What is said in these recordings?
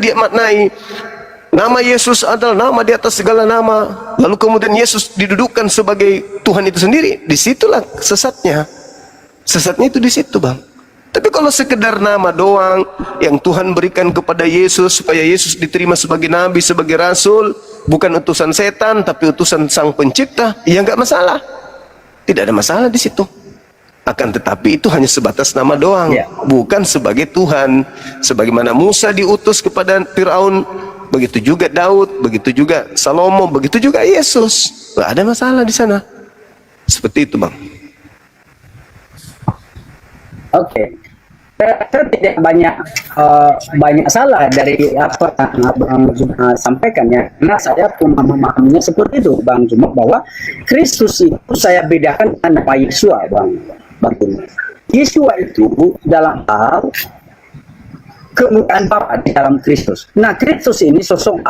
dia maknai nama Yesus adalah nama di atas segala nama, lalu kemudian Yesus didudukkan sebagai Tuhan itu sendiri, disitulah sesatnya. Sesatnya itu di situ, Bang. Tapi kalau sekedar nama doang yang Tuhan berikan kepada Yesus supaya Yesus diterima sebagai nabi, sebagai rasul, bukan utusan setan tapi utusan Sang Pencipta, ya nggak masalah. Tidak ada masalah di situ. Akan tetapi itu hanya sebatas nama doang, bukan sebagai Tuhan. Sebagaimana Musa diutus kepada Firaun, begitu juga Daud, begitu juga Salomo, begitu juga Yesus. Nggak ada masalah di sana. Seperti itu, Bang. Oke. Saya tidak banyak salah dari apa yang Bang Juma sampaikan ya. Karena saya pun memahaminya seperti itu, Bang Juma, bahwa Kristus itu saya bedakan dengan nama Yesua, Bang Juma. Yesua itu dalam hal kemuliaan Bapa di dalam Kristus. Nah, Kristus ini sosok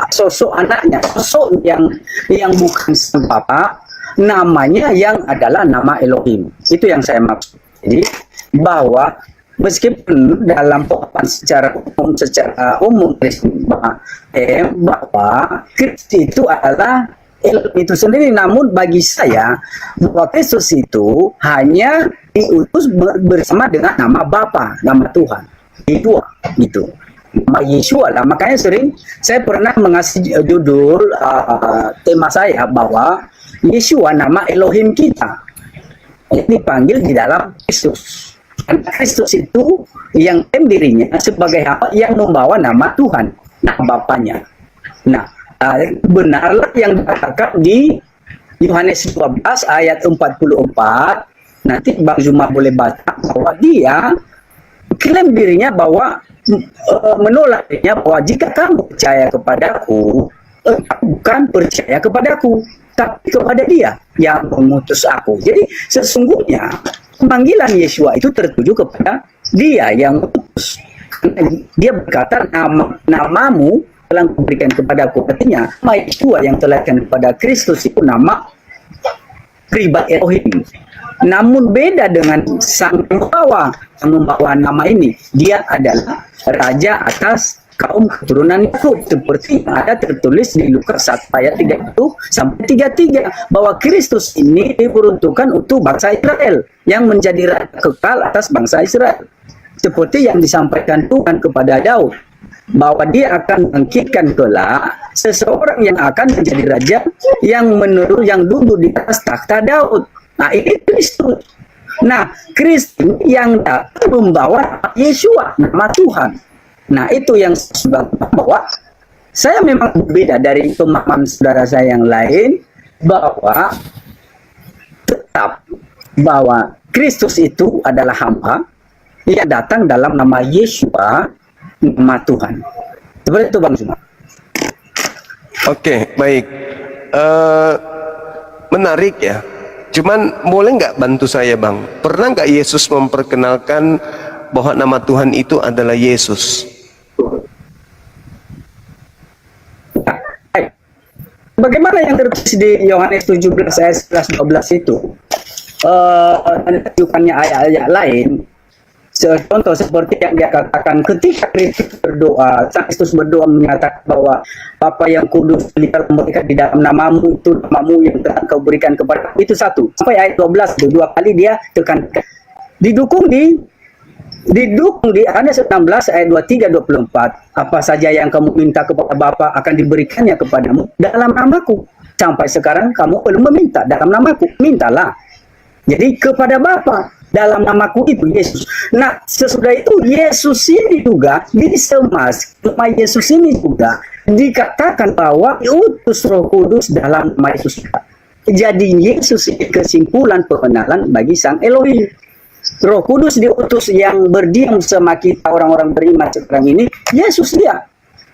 anaknya, sosok yang bukan sang Bapa, namanya yang adalah nama Elohim. Itu yang saya maksud. Jadi bahwa meskipun dalam pemahaman secara umum bahwa Kristus itu adalah Elohim itu sendiri, namun bagi saya bahwa Kristus itu hanya diutus bersama dengan nama Bapa, nama Tuhan. Itu gitu. Nama Yesua lah. Makanya sering saya pernah mengasih judul tema saya bahwa Yesua nama Elohim kita. Ini dipanggil di dalam Kristus. Karena Kristus itu yang dirinya sebagai apa yang membawa nama Tuhan, nama Bapaknya. Nah, benarlah yang dikatakan di Yohanes 12 ayat 44. Nanti Bang Zuma boleh baca bahwa dia klaim dirinya bahwa menolak dirinya bahwa jika kamu percaya kepadaku, bukan percaya kepadaku, tapi kepada Dia yang mengutus aku. Jadi sesungguhnya panggilan Yesua itu tertuju kepada Dia yang mengutus. Dia berkata, namamu telah kuberikan kepadaku. Artinya nama Yesua yang telah diberikan kepada Kristus itu nama pribadi Elohim. Namun beda dengan sang pembawa yang membawa nama ini. Dia adalah raja atas kaum keturunan Yakub, seperti yang ada tertulis di Lukas 1 ayat 30 sampai 33 bahwa Kristus ini diperuntukkan untuk bangsa Israel yang menjadi raja kekal atas bangsa Israel. Seperti yang disampaikan Tuhan kepada Daud bahwa dia akan bangkitkan kelak seseorang yang akan menjadi raja yang duduk di atas takhta Daud. Nah, ini Kristus. Nah, Kristus yang datang membawa Yesua, nama Tuhan. Nah, itu yang sebab bahwa saya memang berbeda dari pemahaman saudara saya yang lain, bahwa tetap bahwa Kristus itu adalah hamba yang datang dalam nama Yesua, nama Tuhan. Seperti itu, Bang Zuma. Oke, baik. Menarik ya. Cuman boleh nggak bantu saya, Bang? Pernah nggak Yesus memperkenalkan bahwa nama Tuhan itu adalah Yesus? Bagaimana yang tertulis di Yohanes 17 ayat 11-12 itu? Tunjukkannya ayat-ayat lain. Contoh seperti yang dia katakan ketika Kristus berdoa, Sang Kristus berdoa menyatakan bahwa Bapa yang kudus, lihat memberikan di dalam namamu, itu namamu yang telah kau berikan kepada aku. Itu satu. Sampai ayat 12, dua kali dia tekankan. Didukung di Yohanes 16 ayat 23-24. Apa saja yang kamu minta kepada Bapa akan diberikannya kepadamu dalam namaku. Sampai sekarang kamu belum meminta dalam namaku, mintalah. Jadi kepada Bapa dalam namaku itu Yesus. Nah, sesudah itu Yesus ini juga disemas, nama Yesus ini juga dikatakan bahwa diutus Roh Kudus dalam nama Yesus. Jadi Yesus ini kesimpulan pengenalan bagi Sang Elohim. Roh Kudus diutus yang berdiam sama kita orang-orang beriman sekarang ini, Yesus dia.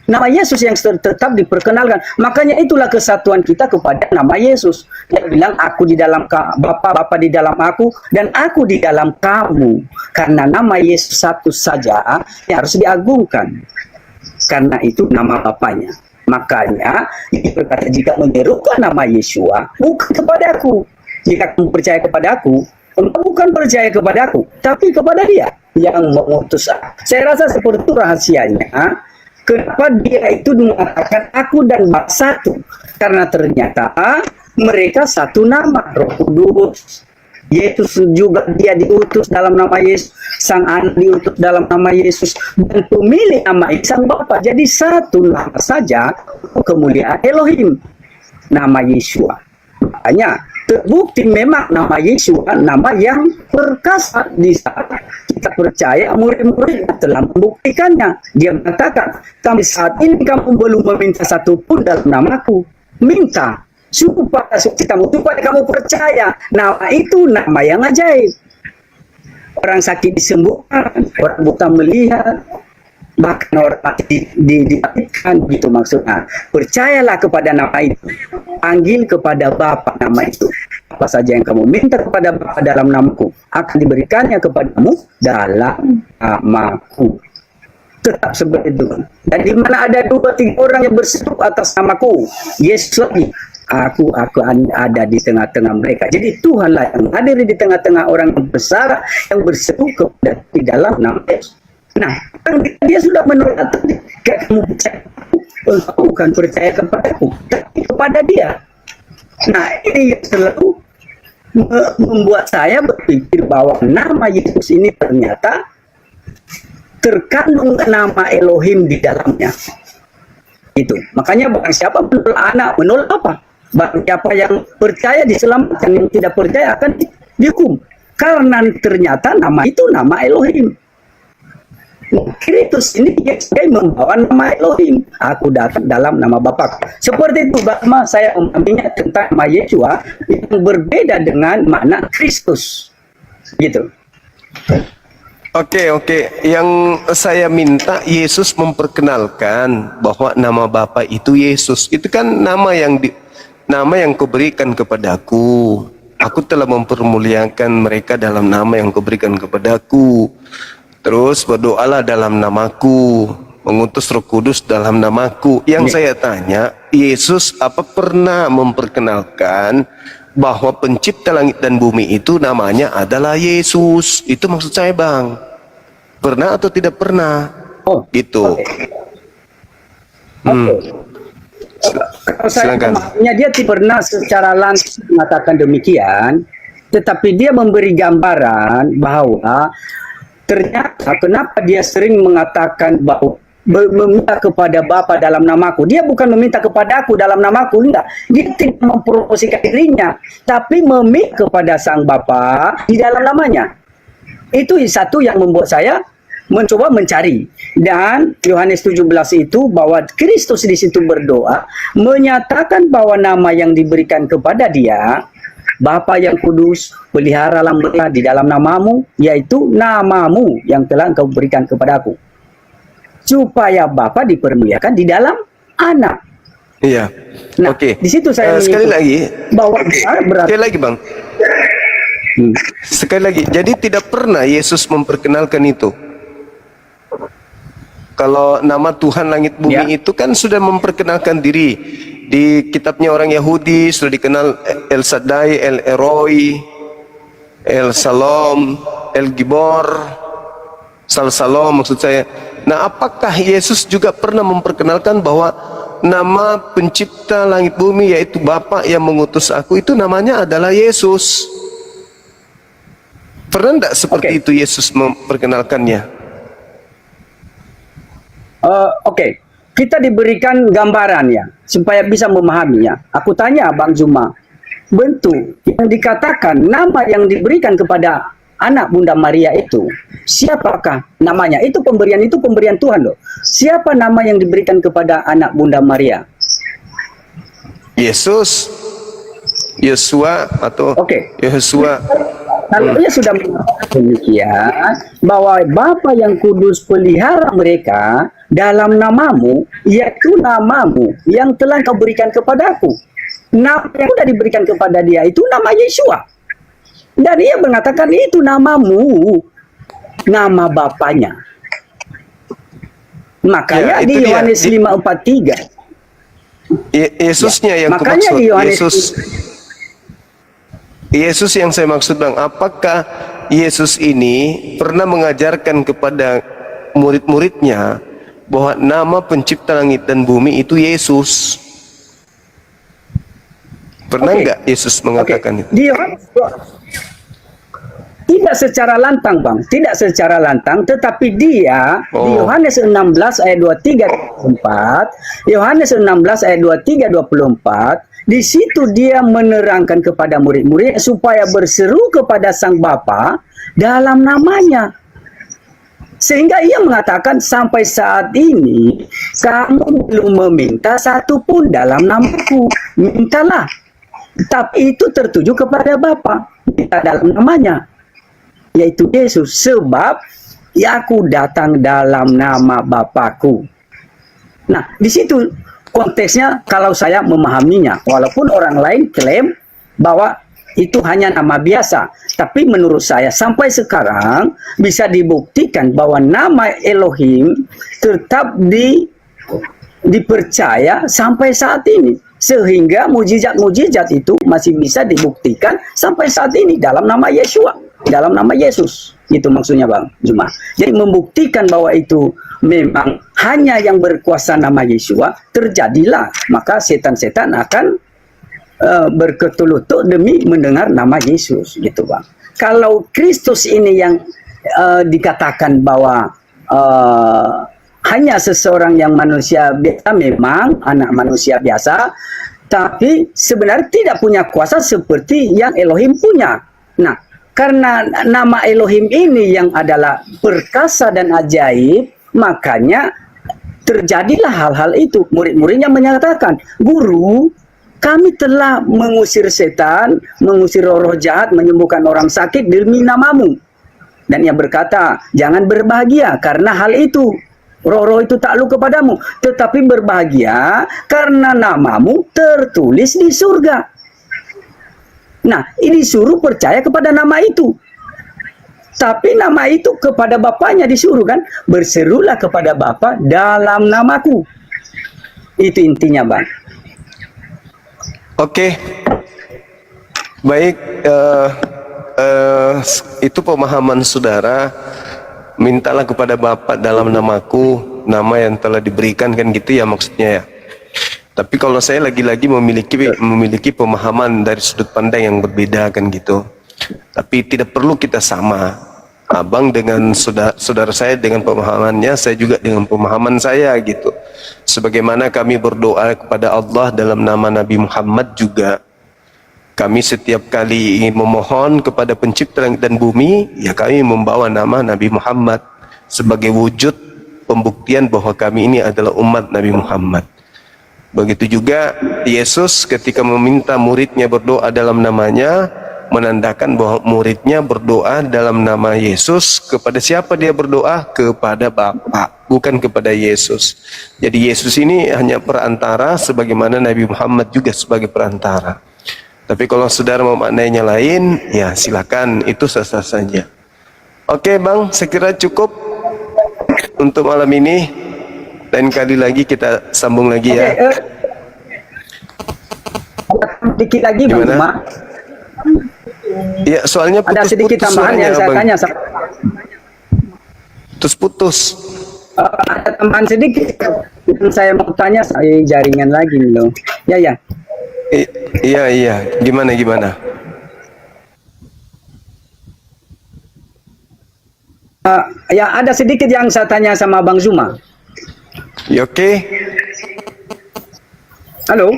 Nama Yesus yang tetap diperkenalkan. Makanya itulah kesatuan kita kepada nama Yesus. Dia bilang, aku di dalam Bapa, Bapa di dalam aku, dan aku di dalam kamu. Karena nama Yesus satu saja yang harus diagungkan. Karena itu nama Bapanya. Makanya, berkata, jika menyerukan nama Yesua, bukan kepadaku. Jika kamu percaya kepadaku, bukan percaya kepadaku, tapi kepada Dia yang mengutus. Saya rasa seperti itu rahasianya. Kenapa dia itu mengatakan aku dan Bapa satu? Karena ternyata mereka satu nama, Roh Kudus. Yesus juga dia diutus dalam nama Yesus, Sang Anak diutus dalam nama Yesus, dan pemilik nama Sang Bapa. Jadi satu nama saja kemuliaan Elohim, nama Yeshua. Makanya terbukti memang nama Yeshua nama yang perkasa. Di saat kita percaya, murid-murid telah membuktikannya. Dia mengatakan, kami saat ini kamu belum meminta satu pun dalam namaku. Minta supaya kamu percaya. Nama itu nama yang ajaib. Orang sakit disembuhkan, orang buta melihat, bahkan orang mati dibangkitkan, begitu maksudnya. Percayalah kepada nama itu, panggil kepada Bapa nama itu. Apa saja yang kamu minta kepada Bapa dalam namaku akan diberikannya kepadamu dalam namaku. Tetap seperti itu. Dan di mana ada 2-3 orang yang berseru atas namaku, Yesus lagi, aku ada di tengah-tengah mereka. Jadi Tuhanlah yang hadir di tengah-tengah orang yang besar yang berseru kepada di dalam nama Yesus. Nah, dia sudah menolak tadi. Kamu percaya aku, bukan percaya kepadaku, tapi kepada dia. Nah, ini yang selalu membuat saya berpikir bahwa nama Yesus ini ternyata terkandung nama Elohim di dalamnya. Itu. Makanya barang siapa menolak anak, menolak apa? Barang siapa yang percaya diselamatkan, yang tidak percaya akan dihukum. Karena ternyata nama itu nama Elohim. Kristus ini dia membawa nama Elohim. Aku datang dalam nama Bapa. Seperti itu, Bakma, saya memahaminya tentang nama Yeshua yang berbeda dengan makna Kristus. Gitu. Oke. Yang saya minta Yesus memperkenalkan bahwa nama Bapa itu Yesus. Itu kan nama yang kau berikan kepadaku. Aku telah mempermuliakan mereka dalam nama yang kau berikan kepadaku. Terus berdoalah dalam namaku, mengutus Roh Kudus dalam namaku. Yang saya tanya, Yesus apa pernah memperkenalkan bahwa pencipta langit dan bumi itu namanya adalah Yesus? Itu maksud saya, Bang. Pernah atau tidak pernah? Oh, gitu. Kalau saya Silakan. memahaminya, dia tidak pernah secara langsung mengatakan demikian, tetapi dia memberi gambaran bahwa ternyata kenapa dia sering mengatakan bahwa meminta kepada Bapa dalam namaku. Dia bukan meminta kepada aku dalam namaku, enggak. Dia tidak mempromosikan dirinya, tapi meminta kepada Sang Bapa di dalam namanya. Itu satu yang membuat saya mencoba mencari. Dan Yohanes 17 itu bahwa Kristus di situ berdoa menyatakan bahwa nama yang diberikan kepada dia, Bapa yang kudus, peliharalah mereka di dalam namamu, yaitu namamu yang telah engkau berikan kepadaku. Supaya Bapa dipermuliakan di dalam anak. Iya. Nah, Oke. di situ saya sekali lagi. bahwa berarti Sekali lagi, Bang. Sekali lagi. Jadi tidak pernah Yesus memperkenalkan itu. Kalau nama Tuhan langit bumi itu kan sudah memperkenalkan diri. Di kitabnya orang Yahudi sudah dikenal El Shaddai, El Eroi, El Shalom, El Gibor, Shalom maksud saya. Nah, apakah Yesus juga pernah memperkenalkan bahwa nama pencipta langit bumi yaitu Bapa yang mengutus aku itu namanya adalah Yesus? Pernah tidak seperti itu Yesus memperkenalkannya? Oke. Kita diberikan gambaran ya, supaya bisa memahaminya. Aku tanya Bang Zuma, bentuk yang dikatakan nama yang diberikan kepada anak Bunda Maria itu, siapakah namanya? Itu pemberian Tuhan loh. Siapa nama yang diberikan kepada anak Bunda Maria? Yesus, Yesua atau Yesua. Kalau ia sudah mengatakan demikian, bahwa Bapa yang kudus pelihara mereka dalam namamu, yaitu namamu yang telah kau berikan kepadaku. Nama yang sudah diberikan kepada dia itu nama Yeshua. Dan ia mengatakan itu namamu, nama Bapanya. Makanya Ya, di Yohanes 5:43. Yesusnya yang makanya kumaksud. di Yohanes Yesus yang saya maksud, Bang. Apakah Yesus ini pernah mengajarkan kepada murid-muridnya bahwa nama pencipta langit dan bumi itu Yesus. Pernah Oke. nggak Yesus mengatakan itu? Di Yohanes tidak secara lantang, Bang. Tidak secara lantang, tetapi dia di Oh. Yohanes 16 ayat 23 24, Yohanes 16 ayat 23 24, di situ dia menerangkan kepada murid-murid supaya berseru kepada Sang Bapa dalam namanya. Sehingga ia mengatakan sampai saat ini kamu belum meminta satu pun dalam namaku. Mintalah. Tapi itu tertuju kepada Bapa. Minta dalam namanya, yaitu Yesus. Sebab ya aku datang dalam nama Bapakku. Nah, di situ konteksnya kalau saya memahaminya. Walaupun orang lain klaim bahwa itu hanya nama biasa. Tapi menurut saya sampai sekarang bisa dibuktikan bahwa nama Elohim tetap dipercaya sampai saat ini. Sehingga mujizat-mujizat itu masih bisa dibuktikan sampai saat ini dalam nama Yeshua, dalam nama Yesus. Itu maksudnya, Bang Zuma. Jadi membuktikan bahwa itu memang hanya yang berkuasa nama Yeshua, terjadilah. Maka setan-setan akan berketul-lutut demi mendengar nama Yesus, gitu, Bang. Kalau Kristus ini yang dikatakan bahwa hanya seseorang yang manusia biasa, memang anak manusia biasa, tapi sebenarnya tidak punya kuasa seperti yang Elohim punya. Nah, karena nama Elohim ini yang adalah perkasa dan ajaib, makanya terjadilah hal-hal itu. Murid-muridnya menyatakan, "Guru, kami telah mengusir setan, mengusir roh-roh jahat, menyembuhkan orang sakit demi namamu." Dan ia berkata, "Jangan berbahagia karena hal itu. Roh-roh itu takluk kepadamu. Tetapi berbahagia karena namamu tertulis di surga." Nah, ini disuruh percaya kepada nama itu. Tapi nama itu kepada Bapaknya disuruh, kan? Berserulah kepada Bapa dalam namaku. Itu intinya, Bang. Oke, baik, itu pemahaman saudara. Mintalah kepada Bapa dalam namaku, nama yang telah diberikan, kan gitu ya maksudnya ya. Tapi kalau saya lagi-lagi memiliki pemahaman dari sudut pandang yang berbeda, kan gitu. Tapi tidak perlu kita sama. Abang dengan saudara saya dengan pemahamannya, saya juga dengan pemahaman saya, gitu. Sebagaimana kami berdoa kepada Allah dalam nama Nabi Muhammad juga, kami setiap kali ingin memohon kepada pencipta langit dan bumi, ya kami membawa nama Nabi Muhammad sebagai wujud pembuktian bahwa kami ini adalah umat Nabi Muhammad. Begitu juga Yesus ketika meminta muridnya berdoa dalam namanya, menandakan bahwa muridnya berdoa dalam nama Yesus. Kepada siapa dia berdoa? Kepada Bapa, bukan kepada Yesus. Jadi Yesus ini hanya perantara, sebagaimana Nabi Muhammad juga sebagai perantara. Tapi kalau saudara memaknainya lain, ya silakan, itu sah-sah saja. Oke, Bang, saya kira cukup untuk malam ini. Lain kali lagi kita sambung lagi ya. Sedikit lagi, Bang Gimana? Zuma. Ya, soalnya Ada sedikit putus-putus tambahan yang suaranya, saya Bang. tanya. Putus-putus. Ada tambahan sedikit yang saya mau tanya, saya jaringan lagi nih loh. Ya. Iya. Gimana? Ya, ada sedikit yang saya tanya sama Bang Zuma. Ya, oke. Halo?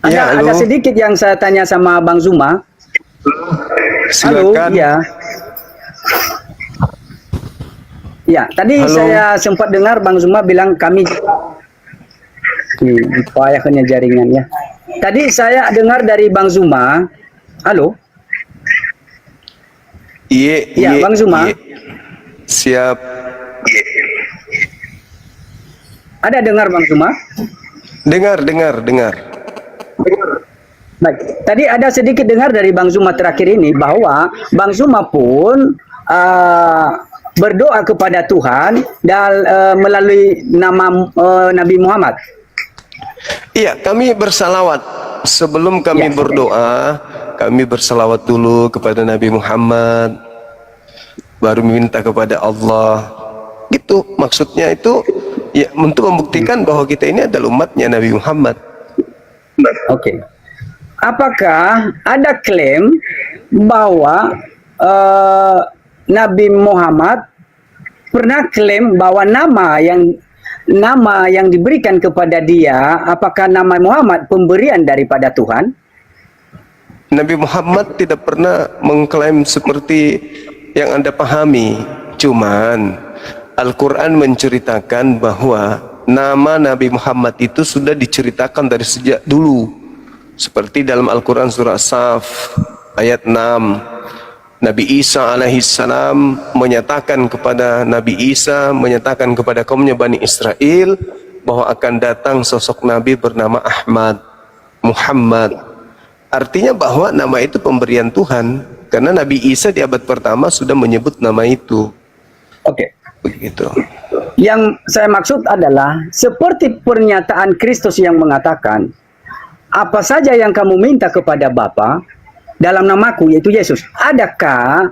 Ya, halo. Ada sedikit yang saya tanya sama Bang Zuma. Halo, Silakan. iya. Ya, tadi Halo. saya sempat dengar Bang Zuma bilang kami dipayakannya jaringan ya. Tadi saya dengar dari Bang Zuma. Halo? Iya, Bang Zuma. iya. Siap. Ada dengar Bang Zuma? Dengar. Baik, tadi ada sedikit dengar dari Bang Zuma terakhir ini bahwa Bang Zuma pun berdoa kepada Tuhan dan melalui nama Nabi Muhammad. Iya, kami bersalawat. Sebelum kami Ya. berdoa, kami bersalawat dulu kepada Nabi Muhammad, baru meminta kepada Allah. Gitu maksudnya itu ya, untuk membuktikan bahwa kita ini adalah umatnya Nabi Muhammad. Oke. Apakah ada klaim bahwa Nabi Muhammad pernah klaim bahwa nama yang diberikan kepada dia, apakah nama Muhammad pemberian daripada Tuhan? Nabi Muhammad tidak pernah mengklaim seperti yang Anda pahami. Cuman Al-Quran menceritakan bahwa nama Nabi Muhammad itu sudah diceritakan dari sejak dulu. Seperti dalam Al-Quran surah Saf ayat 6. Nabi Isa alaihissalam menyatakan kepada kaumnya Bani Israel bahwa akan datang sosok Nabi bernama Ahmad, Muhammad. Artinya bahwa nama itu pemberian Tuhan, karena Nabi Isa di abad pertama sudah menyebut nama itu. Oke. Begitu. Yang saya maksud adalah seperti pernyataan Kristus yang mengatakan, apa saja yang kamu minta kepada Bapa dalam namaku, yaitu Yesus. Adakah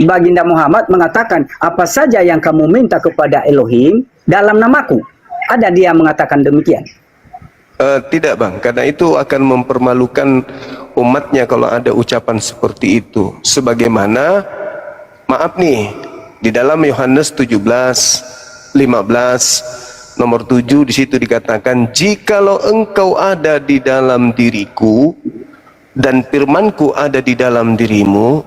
baginda Muhammad mengatakan apa saja yang kamu minta kepada Elohim dalam namaku? Ada dia mengatakan demikian? Tidak bang, karena itu akan mempermalukan umatnya kalau ada ucapan seperti itu. Sebagaimana, maaf nih, di dalam Yohanes 17:15 nomor 7 di situ dikatakan, jikalau engkau ada di dalam diriku dan firmanku ada di dalam dirimu,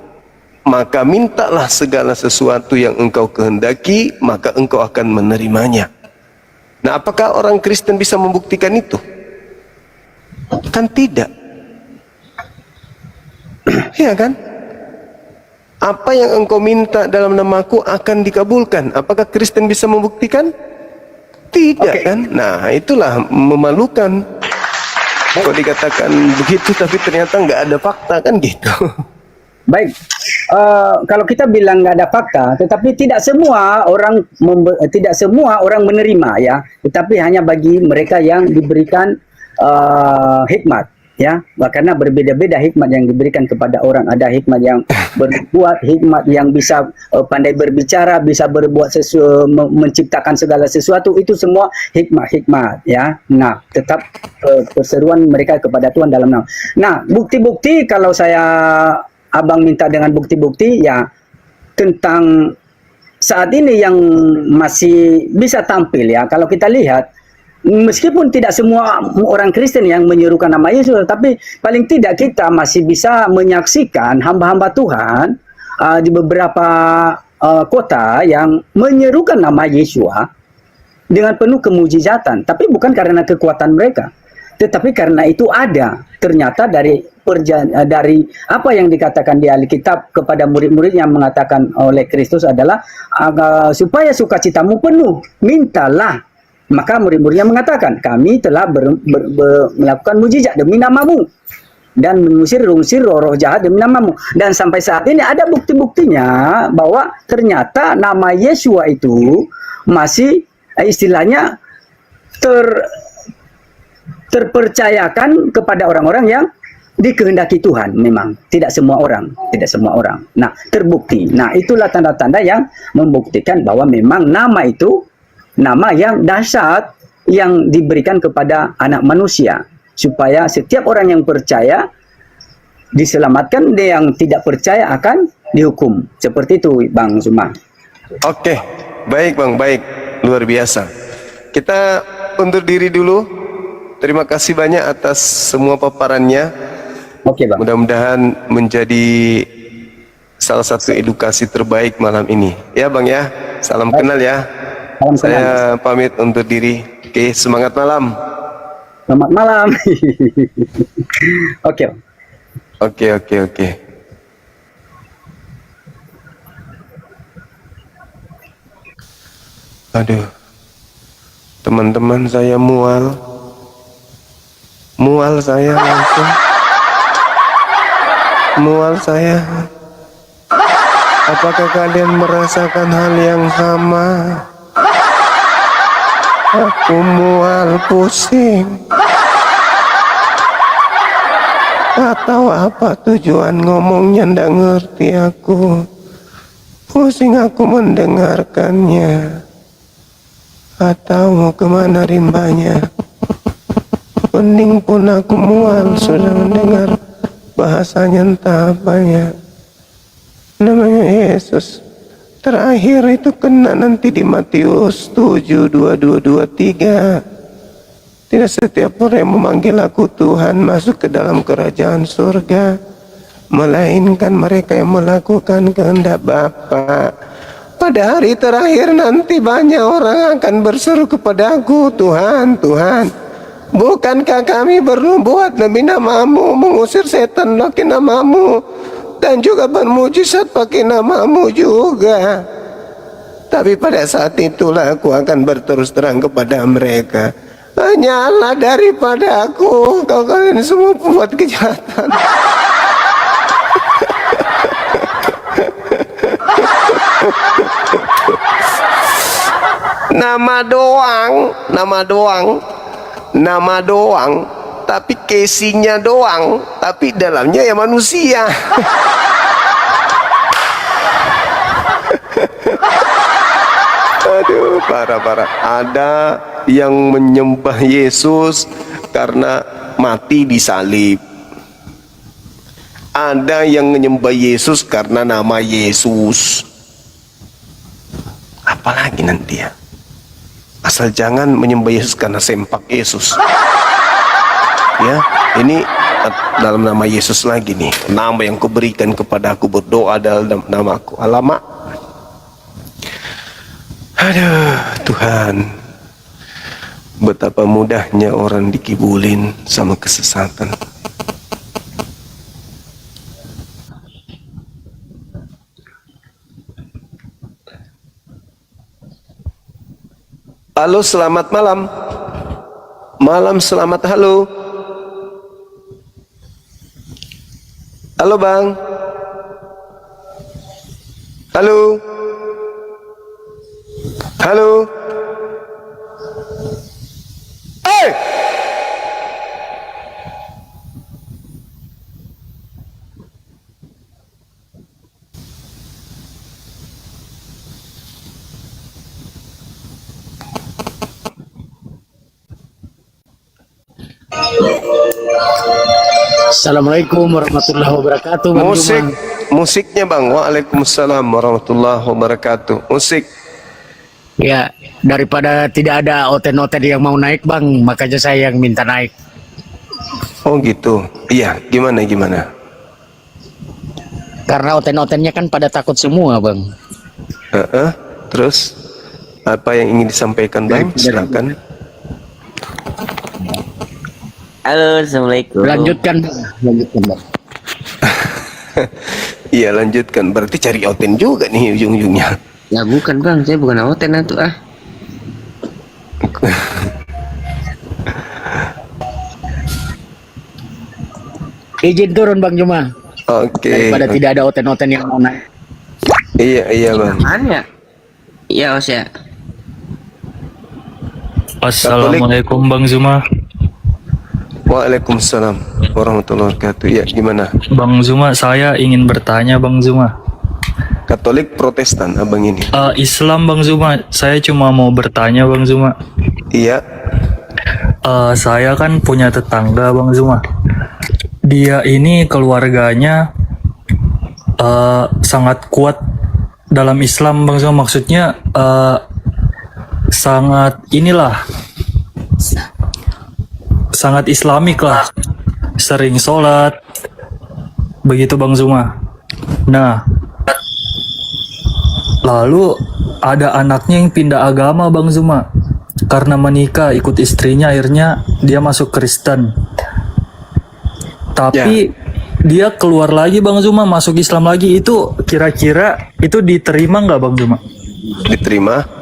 maka mintalah segala sesuatu yang engkau kehendaki, maka engkau akan menerimanya. Nah, apakah orang Kristen bisa membuktikan itu? Kan tidak. Ya kan? Apa yang engkau minta dalam namaku akan dikabulkan. Apakah Kristen bisa membuktikan? Tidak kan? Nah, itulah memalukan. Kok dikatakan begitu tapi ternyata nggak ada fakta kan gitu. Baik, kalau kita bilang nggak ada fakta, tetapi tidak semua orang menerima ya, tetapi hanya bagi mereka yang diberikan hikmat ya, karena berbeda-beda hikmat yang diberikan kepada orang. Ada hikmat yang berbuat, hikmat yang bisa pandai berbicara, bisa berbuat menciptakan segala sesuatu, itu semua hikmat ya. Nah, tetap perseruan mereka kepada Tuhan dalam nama. Nah, bukti-bukti, kalau abang minta dengan bukti-bukti ya, tentang saat ini yang masih bisa tampil ya, kalau kita lihat, meskipun tidak semua orang Kristen yang menyerukan nama Yesus, tapi paling tidak kita masih bisa menyaksikan hamba-hamba Tuhan di beberapa kota yang menyerukan nama Yesua dengan penuh kemujizatan, tapi bukan karena kekuatan mereka, tetapi karena itu ada ternyata dari apa yang dikatakan di Alkitab kepada murid-murid yang mengatakan oleh Kristus adalah supaya sukacitamu penuh, mintalah. Maka murid-muridnya mengatakan, kami telah melakukan mujizat demi namamu dan mengusir roh-roh jahat demi namamu. Dan sampai saat ini ada bukti-buktinya bahwa ternyata nama Yesua itu masih istilahnya terpercayakan kepada orang-orang yang dikehendaki Tuhan. Memang tidak semua orang. Nah, terbukti. Nah, itulah tanda-tanda yang membuktikan bahwa memang nama itu nama yang dahsyat yang diberikan kepada anak manusia, supaya setiap orang yang percaya diselamatkan, dia yang tidak percaya akan dihukum. Seperti itu Bang Zuma. Oke, baik Bang, baik, luar biasa. Kita undur diri dulu. Terima kasih banyak atas semua paparannya. Oke Bang. Mudah-mudahan menjadi salah satu edukasi terbaik malam ini. Ya Bang ya, salam kenal ya. Saya pamit undur diri. Oke, semangat malam. Selamat malam. Oke. Aduh, teman-teman saya mual saya langsung. Mual saya. Apakah kalian merasakan hal yang sama? Aku mual, pusing. Atau apa tujuan ngomongnya, ndak ngerti aku. Pusing aku mendengarkannya. atau mau kemana rimbanya. Mending pun aku mual sudah mendengar bahasanya entah apanya. Namanya Yesus. Terakhir itu kena nanti di Matius 7:22-23. Tidak setiap orang yang memanggil aku Tuhan masuk ke dalam kerajaan surga, melainkan mereka yang melakukan kehendak Bapa. Pada hari terakhir nanti banyak orang akan berseru kepada aku, Tuhan, Tuhan, bukankah kami bernubuat demi namamu, mengusir setan pakai namamu, dan juga bermujizat pakai namamu juga? Tapi pada saat itulah aku akan berterus terang kepada mereka, hanyalah daripada aku kau kalian semua buat kejahatan. Nama doang, tapi casingnya doang, tapi dalamnya ya manusia. Aduh, parah. Ada yang menyembah Yesus karena mati di salib. Ada yang menyembah Yesus karena nama Yesus. Apalagi nanti ya. Asal jangan menyembah Yesus karena sempak Yesus. Ya, ini dalam nama Yesus lagi nih. Nama yang kuberikan kepada aku, berdoa dalam namaku. Alamak. Aduh, Tuhan. Betapa mudahnya orang dikibulin sama kesesatan. Halo, selamat malam. Malam selamat, halo. Halo, Bang. Halo. Halo. Hey! Assalamualaikum warahmatullahi wabarakatuh. Bang Musik, Juma. musiknya Bang. Waalaikumsalam warahmatullahi wabarakatuh. Musik. Ya, daripada tidak ada oten-oten yang mau naik Bang, makanya saya yang minta naik. Oh gitu. Iya, gimana? Karena oten-otennya kan pada takut semua Bang. Terus apa yang ingin disampaikan Bang? Silakan. Halo, assalamualaikum. Lanjutkan Bang. Iya, lanjutkan. Berarti cari oten juga nih ujung-ujungnya. Ya bukan bang, saya bukan oten itu ah. Izin turun Bang Juma. Oke. Daripada tidak ada oten-oten yang mau naik. Iya Bang. Mana? Iya Os ya. Assalamualaikum Bang Zuma. Waalaikumsalam warahmatullahi wabarakatuh. Ya, gimana? Bang Zuma, saya ingin bertanya Bang Zuma. Katolik Protestan abang ini? Islam Bang Zuma, saya cuma mau bertanya Bang Zuma. Iya. Saya kan punya tetangga Bang Zuma. Dia ini keluarganya sangat kuat dalam Islam Bang Zuma. Maksudnya sangat sangat islamik lah. Sering sholat. Begitu Bang Zuma. Nah, lalu ada anaknya yang pindah agama Bang Zuma. Karena menikah ikut istrinya, akhirnya dia masuk Kristen. Tapi dia keluar lagi Bang Zuma, masuk Islam lagi. Itu kira-kira itu diterima nggak Bang Zuma? Diterima.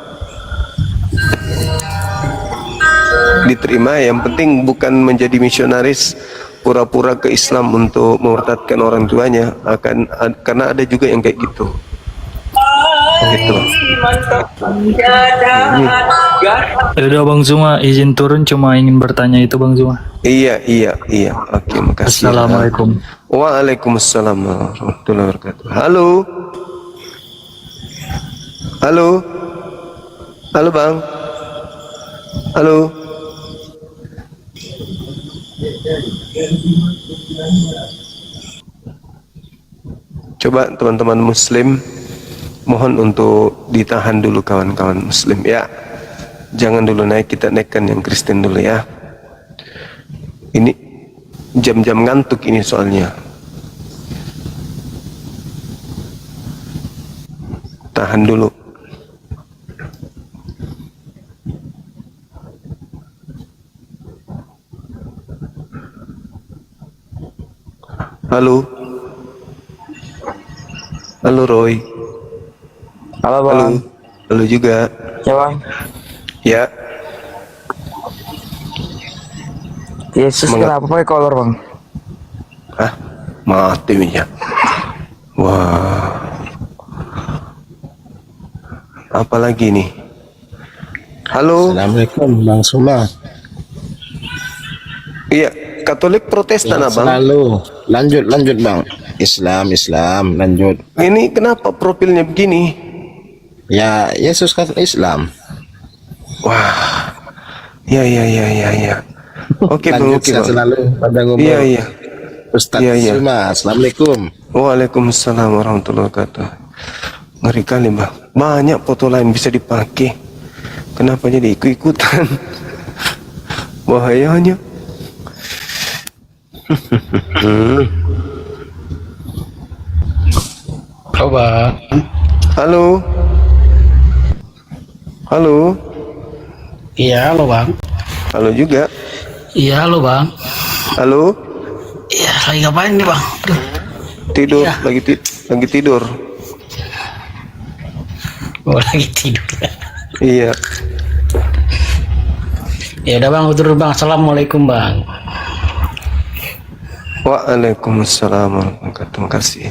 Yang penting bukan menjadi misionaris pura-pura ke Islam untuk memurtadkan orang tuanya. Karena ada juga yang kayak gitu. Gitu. Udah Bang Zuma, izin turun, cuma ingin bertanya itu Bang Zuma. Iya. Oke, makasih. Assalamualaikum. Waalaikumsalam warahmatullahi wabarakatuh. Halo Bang. Halo. Coba teman-teman muslim, mohon untuk ditahan dulu kawan-kawan muslim ya. Jangan dulu naik, kita naikkan yang Kristen dulu ya. Ini jam-jam ngantuk ini soalnya. Tahan dulu. Halo. Halo Roy. Halo Halo. bang. Halo juga. Ya bang. Ya. Yesus Semangat. kenapa pakai kolor bang? Hah? Mati ya. Wah. Apalagi nih? Halo. Assalamualaikum Bang Suma. Iya, Katolik Protestan abang. Selalu lanjut Bang. Islam lanjut. Ini kenapa profilnya begini? Ya Yesus kan Islam. Wah. Ya. Oke bang, Lanjut oke sehat bang. selalu pada ngomong. Iya. Ustaz Iya. Suma. Assalamualaikum. Waalaikumsalam warahmatullahi wabarakatuh. Ngeri kali bang. Banyak foto lain bisa dipakai. Kenapa jadi ikut-ikutan? Bahayanya. Coba. Halo. Halo. Iya, halo bang. Halo juga. Iya, halo bang. Halo. Iya, lagi ngapain nih bang? Aduh. Tidur, Iya. lagi tidur. Oh, lagi tidur. Iya. Ya udah bang, tidur bang. Assalamualaikum bang. Waalaikumsalam warahmatullahi wabarakatuh. Terima kasih.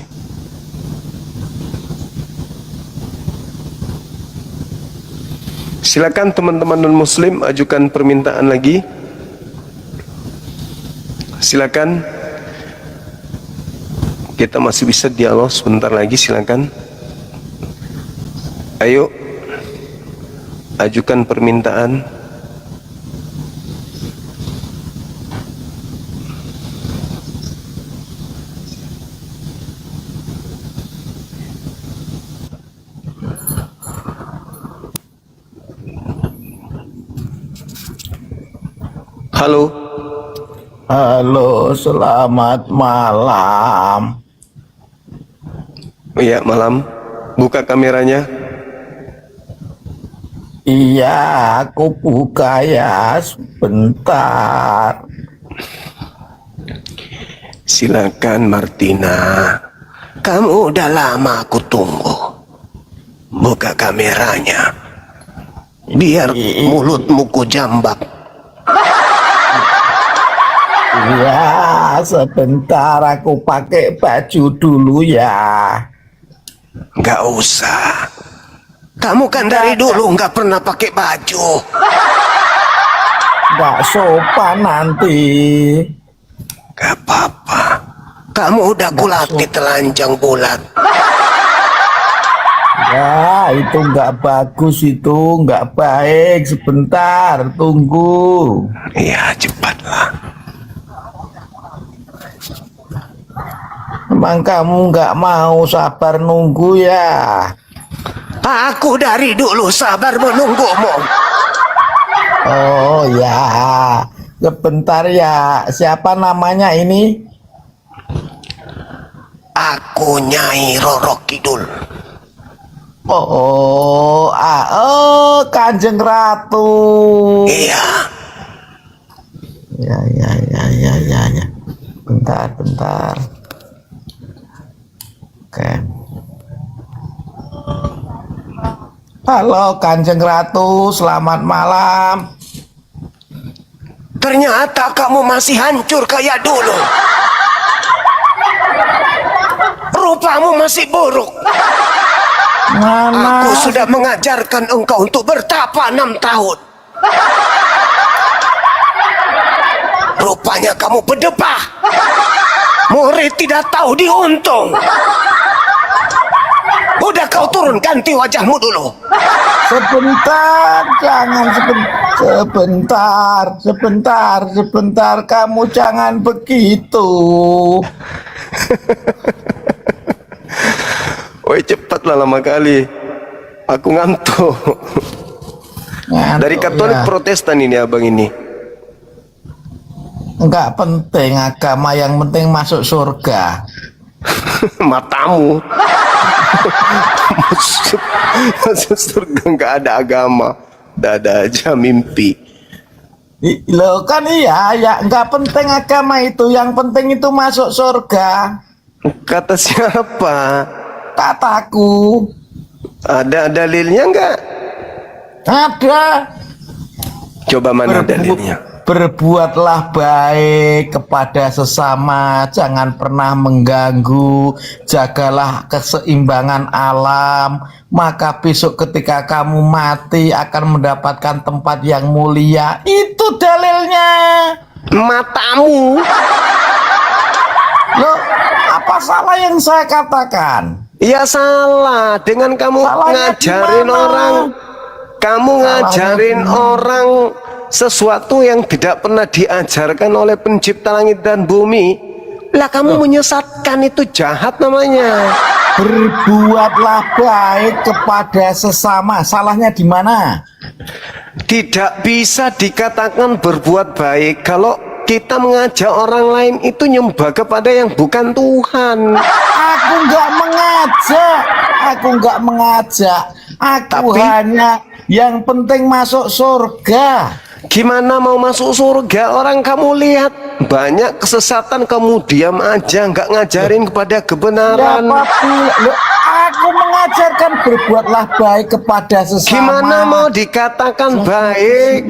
Silakan teman-teman non-muslim ajukan permintaan lagi. Silakan. Kita masih bisa dialog sebentar lagi, silakan. Ayo. Ajukan permintaan. Halo. Halo, selamat malam. Iya, malam. Buka kameranya. Iya, aku buka ya, sebentar. Silakan Martina. Kamu udah lama aku tunggu. Buka kameranya. Biar mulutmu ku jambak. Iya, sebentar aku pakai baju dulu ya. Gak usah. Kamu kan dari dulu nggak pernah pakai baju. Nggak sopan nanti. Gak apa-apa. Kamu udah kulatih telanjang bulat. Ya, itu nggak bagus, itu nggak baik. Sebentar, tunggu. Iya, cepatlah. Emang kamu nggak mau sabar nunggu ya? Aku dari dulu sabar menunggumu. Oh ya, sebentar ya. Siapa namanya ini? Aku Nyai Roro Kidul. Kanjeng Ratu. Iya. Ya. Bentar. Oke. Halo Kanjeng Ratu, selamat malam. Ternyata kamu masih hancur kayak dulu. Rupamu masih buruk. Mana? Aku sudah mengajarkan engkau untuk bertapa 6 tahun. Rupanya kamu berdebah. Murid tidak tahu diuntung. Udah kau turun, ganti wajahmu dulu. Sebentar, jangan sebentar, kamu jangan begitu. Woi cepatlah, lama kali. Aku ngantuk. Dari Katolik ya. Protestan ini abang ini. Enggak penting agama, yang penting masuk surga. Matamu. masuk surga nggak ada agama. Dada aja mimpi. Loh kan iya, ya enggak penting agama itu, yang penting itu masuk surga. Kata siapa? Kataku. Ada dalilnya nggak? Ada. Coba mana dalilnya? Berbuatlah baik kepada sesama, jangan pernah mengganggu, jagalah keseimbangan alam, maka besok ketika kamu mati akan mendapatkan tempat yang mulia. Itu dalilnya. Matamu. Loh, apa salah yang saya katakan? Ya salah dengan kamu Salahnya ngajarin gimana? orang. Kamu ngajarin orang sesuatu yang tidak pernah diajarkan oleh pencipta langit dan bumi. Lah kamu menyesatkan, itu jahat namanya. Berbuatlah baik kepada sesama. Salahnya di mana? Tidak bisa dikatakan berbuat baik kalau kita mengajak orang lain itu nyembah kepada yang bukan Tuhan. Aku nggak mengajak. Aku Tapi- hanya yang penting masuk surga. Gimana mau masuk surga? Orang kamu lihat banyak kesesatan, kamu diam aja, nggak ngajarin kepada kebenaran. Aku mengajarkan berbuatlah baik kepada sesama. Gimana mau dikatakan baik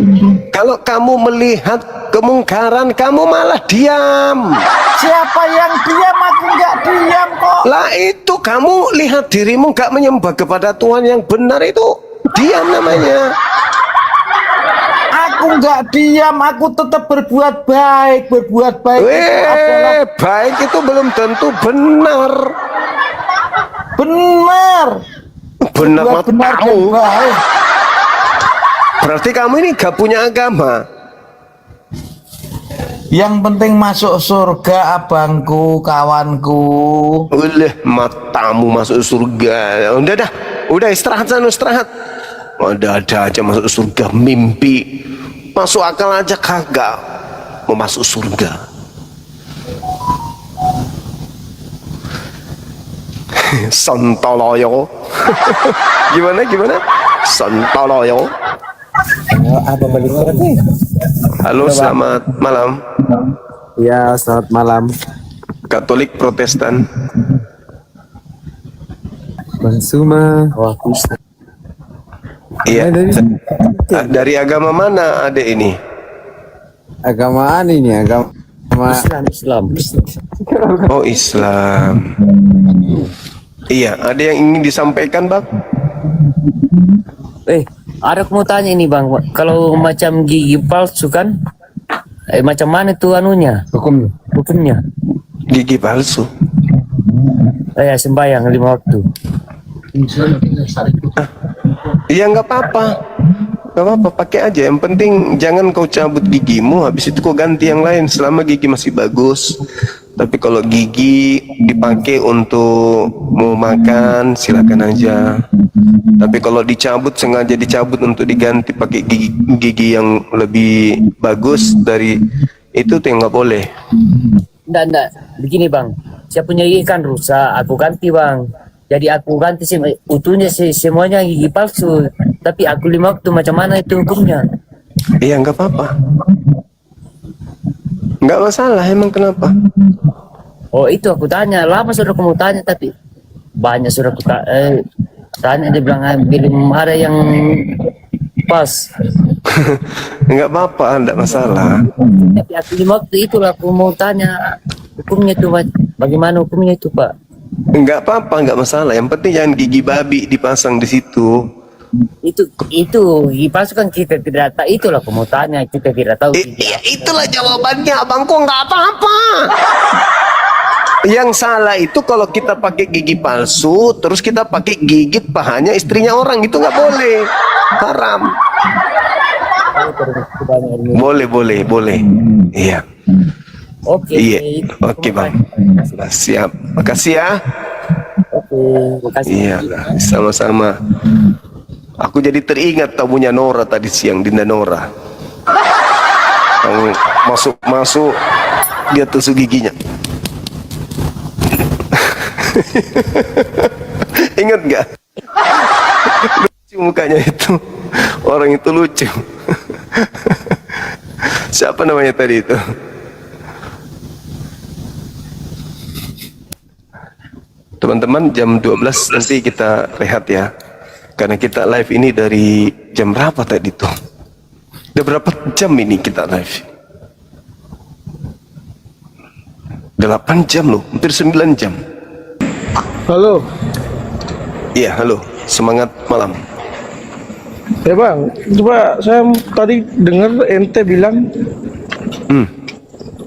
kalau kamu melihat kemungkaran, kamu malah diam? Siapa yang diam? Aku nggak diam kok. Lah itu kamu lihat dirimu nggak menyembah kepada Tuhan yang benar, itu diam namanya. Aku nggak diam. Aku tetap berbuat baik. Berbuat baik itu adalah Baik itu belum tentu benar. benar. Benar Berbuat benar dan matamu. baik. Berarti kamu ini gak punya agama. Yang penting masuk surga, abangku, kawanku. Oleh matamu masuk surga. Udah istirahat sana, istirahat. Ada aja masuk surga, mimpi. Masuk akal aja kagak mau masuk surga. Sontoloyo. Gimana? Sontoloyo. Halo, selamat malam. Ya, selamat malam. Katolik Protestan. Bang Suma. Wah, Iya. Dari agama mana adek ini? agamaan ini, agama Islam. Oh, Islam. Iya, ada yang ingin disampaikan, Bang? Ada aku mau tanya ini bang, kalau macam gigi palsu kan, macam mana tuh anunya? Hukumnya? Gigi palsu. Sembahyang 5 waktu. Iya, nggak apa-apa. Nggak apa-apa, pakai aja. Yang penting jangan kau cabut gigimu, habis itu kau ganti yang lain selama gigi masih bagus. Tapi kalau gigi dipakai untuk mau makan, silakan aja. Tapi kalau dicabut, sengaja dicabut untuk diganti pakai gigi yang lebih bagus dari itu, tuh yang nggak boleh. Nggak. Begini bang, saya punya gigi kan rusak, aku ganti bang. Jadi aku ganti utuhnya semuanya gigi palsu. Tapi aku 5 waktu, macam mana itu hukumnya? Iya, nggak apa-apa. Nggak masalah, emang kenapa? Oh itu aku tanya, lama sudah aku mau tanya tapi banyak sudah aku tanya, dia bilang belum ada yang pas. Nggak apa-apa, nggak masalah. Tapi aku 5 waktu itulah aku mau tanya hukumnya itu bagaimana hukumnya itu pak? Nggak apa-apa, nggak masalah. Yang penting jangan gigi babi dipasang di situ. Itu gigi palsu kan kita tidak tahu, itulah aku mau tanya, kita tidak tahu. Iya, itulah jawabannya, abangku. Nggak apa-apa. Yang salah itu kalau kita pakai gigi palsu, terus kita pakai gigit pahanya istrinya orang, itu nggak boleh, haram. Boleh. Iya. Oke. Iya. Oke bang. Siap. Makasih ya. Oke, makasih. Iya. Sama-sama. Aku jadi teringat tamunya Nora tadi siang, Dinda Nora. Yang masuk dia tusuk giginya. Ingat gak? Lucu mukanya itu. Orang itu lucu. Siapa namanya tadi itu? Teman-teman, jam 12 nanti kita rehat ya. Karena kita live ini dari jam berapa tadi tuh? Udah berapa jam ini kita live? 8 jam loh, hampir 9 jam. Halo. Iya, halo. Semangat malam. Ya bang, coba saya tadi dengar ente bilang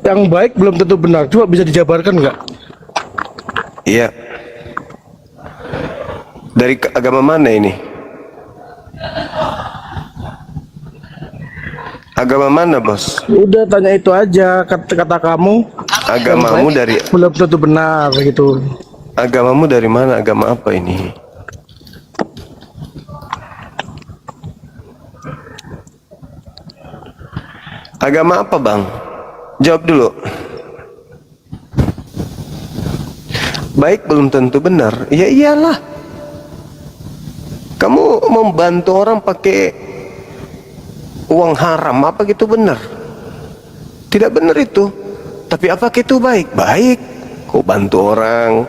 yang baik belum tentu benar. Coba bisa dijabarkan nggak? Iya. Dari agama mana ini? Agama mana, bos? Udah tanya itu aja, kata kamu. Agamamu dari Belum tentu benar gitu. agamamu dari mana? Agama apa ini? Agama apa, bang? Jawab dulu. Baik belum tentu benar. Ya iyalah. Kamu membantu orang pakai uang haram, apa gitu benar? Tidak benar itu. Tapi apakah itu baik? Baik. Kau bantu orang,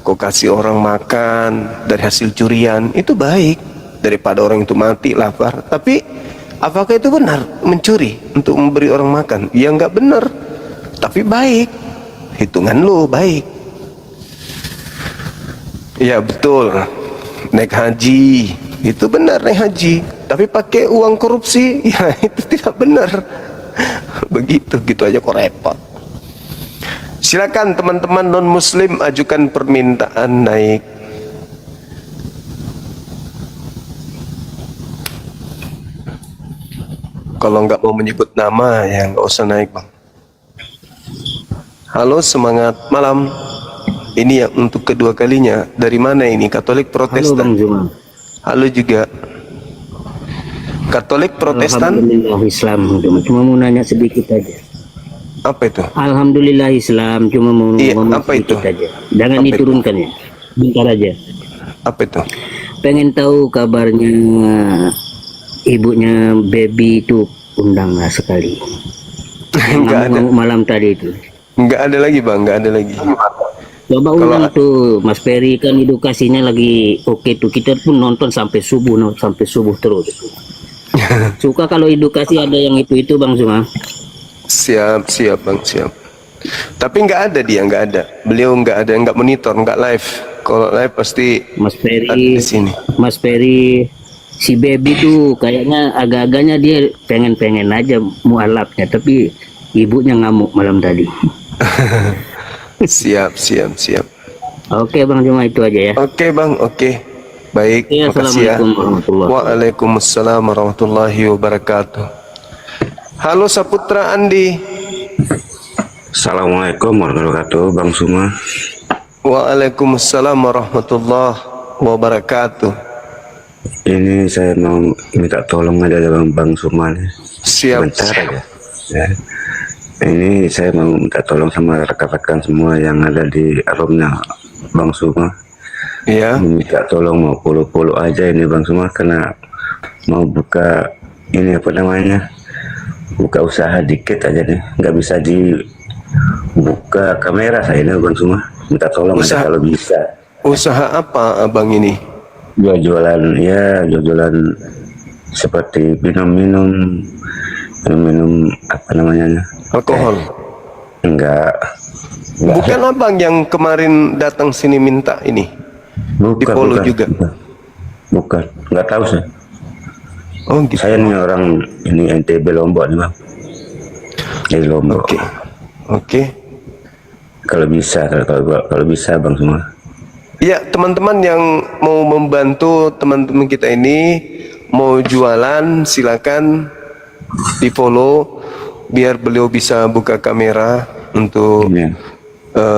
kau kasih orang makan dari hasil curian, itu baik. Daripada orang itu mati lapar. Tapi apakah itu benar mencuri untuk memberi orang makan? Ya nggak benar. Tapi baik. Hitungan lo baik. Ya betul. Naik haji itu benar, naik haji. Tapi pakai uang korupsi, ya itu tidak benar. Begitu, gitu aja kok repot. Silakan teman-teman non muslim ajukan permintaan naik. Kalau nggak mau menyebut nama ya nggak usah naik, bang. Halo, semangat malam. Ini yang untuk kedua kalinya. Dari mana ini? Katolik Protestan? Halo Bang Zuma. Halo juga. Katolik Protestan? Alhamdulillah Islam. Cuma mau nanya sedikit aja. Apa itu? Alhamdulillah Islam. Cuma mau ngomong apa sedikit itu? aja. Jangan Apa diturunkan ya. Bentar aja. Apa itu? Pengen tahu kabarnya ibunya baby itu undang lah sekali. Enggak ada. Malam tadi itu. Enggak ada lagi, bang. Enggak ada lagi. Coba undang tuh Mas Ferry, kan edukasinya lagi oke tuh, kita pun nonton sampai subuh terus. Suka kalau edukasi ada yang itu Bang Zuma. Siap bang, siap. Tapi nggak ada dia, nggak ada. Beliau nggak ada, nggak monitor, nggak live. Kalau live pasti Mas Ferry di sini. Mas Ferry, si baby tuh kayaknya agak-agaknya dia pengen aja mualafnya, tapi ibunya ngamuk malam tadi. Siap. Oke Bang Zuma, itu aja ya. Oke bang, oke. Baik, Ya, makasih ya. Assalamualaikum warahmatullahi wabarakatuh. Waalaikumsalam warahmatullahi wabarakatuh. Halo Saputra Andi. Assalamualaikum warahmatullahi wabarakatuh, Bang Zuma. Waalaikumsalam warahmatullahi wabarakatuh. Ini saya mau minta tolong aja Bang Zuma nih. Siap. Bentar aja. Ya. Ini saya mau minta tolong sama rekan-rekan semua yang ada di roomnya Bang Zuma. Iya. Minta tolong mau follow aja ini Bang Zuma, karena mau buka ini apa namanya, buka usaha dikit aja nih, nggak bisa dibuka kamera saya ini Bang Zuma. Minta tolong aja kalau bisa. Usaha apa abang ini? Jualan seperti minum apa namanya, alkohol. Enggak. Bukan abang yang kemarin datang sini minta ini? Di Polo juga? Bukan, nggak tahu saya. Oh gitu. Saya nih orang ini NTB Lombok nih Bang. Dari Lombok. Oke. Kalau bisa, kalau bisa Bang semua. Ya, teman-teman yang mau membantu teman-teman kita ini mau jualan, silakan di follow biar beliau bisa buka kamera untuk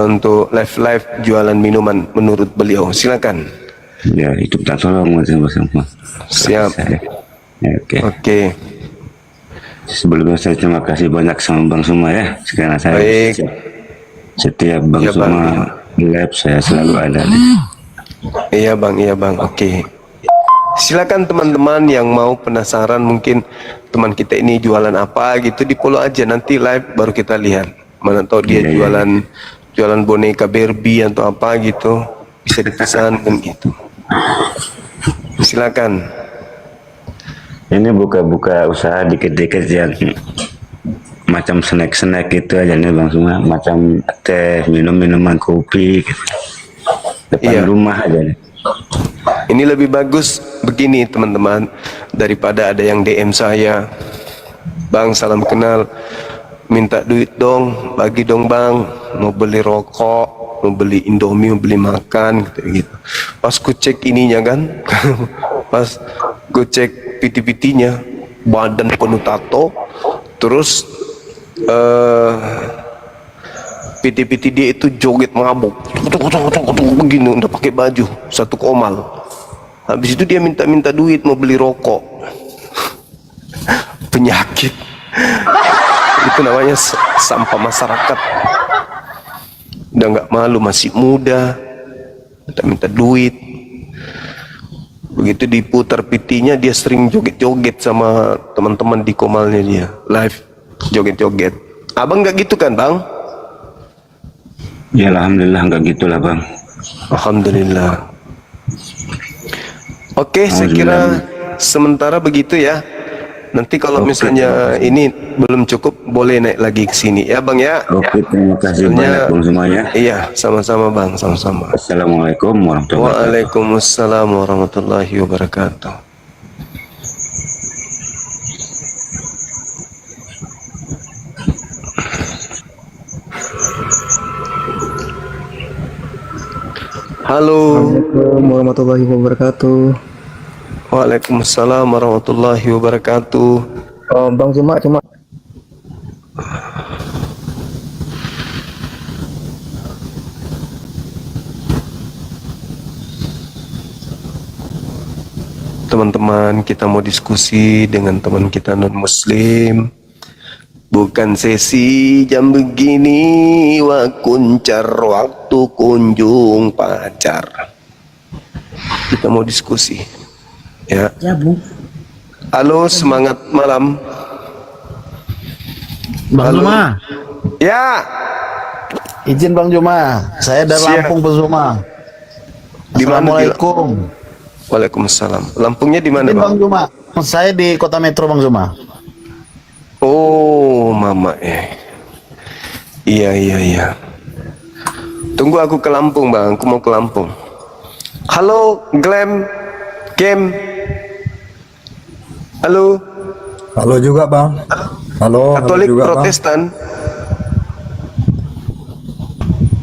untuk live jualan minuman menurut beliau. Silakan. Ya, itu tak tolong sama. Siap. Ya, Oke. Sebelumnya saya terima kasih banyak sama Bang Suma ya. Karena saya Baik. setiap Bang Ya, Bang. Suma live saya selalu ada. Iya bang, oke. Silakan teman-teman yang mau penasaran mungkin teman kita ini jualan apa gitu di follow aja, nanti live baru kita lihat. Mana tahu dia jualan boneka Barbie atau apa gitu, bisa dipesan kan gitu. Silakan. Ini buka-buka usaha dikit-dikit yang macam snack-snack gitu aja nih Bang Suma, macam teh, minuman kopi gitu. Depan rumah aja nih. Ini lebih bagus begini teman-teman, daripada ada yang DM saya, Bang salam kenal, minta duit dong, bagi dong Bang, mau beli rokok, mau beli Indomie, mau beli makan gitu. Pas ku cek ininya kan, pas ku cek piti-pitinya, badan penuh tato, terus piti-piti dia itu joget mabuk begini, udah pakai baju satu komal. Habis itu dia minta duit mau beli rokok. Penyakit. Itu namanya sampah masyarakat. Udah nggak malu, masih muda, minta duit. Begitu diputar pitinya, dia sering joget-joget sama teman-teman di komalnya, dia live joget-joget. Abang nggak gitu kan Bang? Ya alhamdulillah nggak gitulah Bang. Alhamdulillah. Oke, saya kira sementara begitu ya. Nanti kalau misalnya ini belum cukup, boleh naik lagi ke sini ya Bang ya. Oke, terima kasih banyak Bang semuanya. Iya, sama-sama Bang, sama-sama. Assalamualaikum warahmatullahi wabarakatuh. Waalaikumsalam warahmatullahi wabarakatuh. Halo. Assalamualaikum warahmatullahi wabarakatuh. Waalaikumsalam warahmatullahi wabarakatuh. Bang cuma teman-teman, kita mau diskusi dengan teman kita non muslim. Bukan sesi jam begini kuncar waktu kunjung pacar. Kita mau diskusi ya. Ya Bu. Halo, semangat malam Bang Suma. Ya. Izin Bang Juma, saya dari Lampung Bang Juma. Di mana? Assalamualaikum. Waalaikumsalam. Lampungnya di mana Bang Bang? Juma, saya di Kota Metro Bang Juma. Oh, mama Iya. Tunggu aku ke Lampung Bang, aku mau ke Lampung. Halo, Game. Halo. Halo juga Bang. Halo. Katolik, halo juga, Protestan. Bang.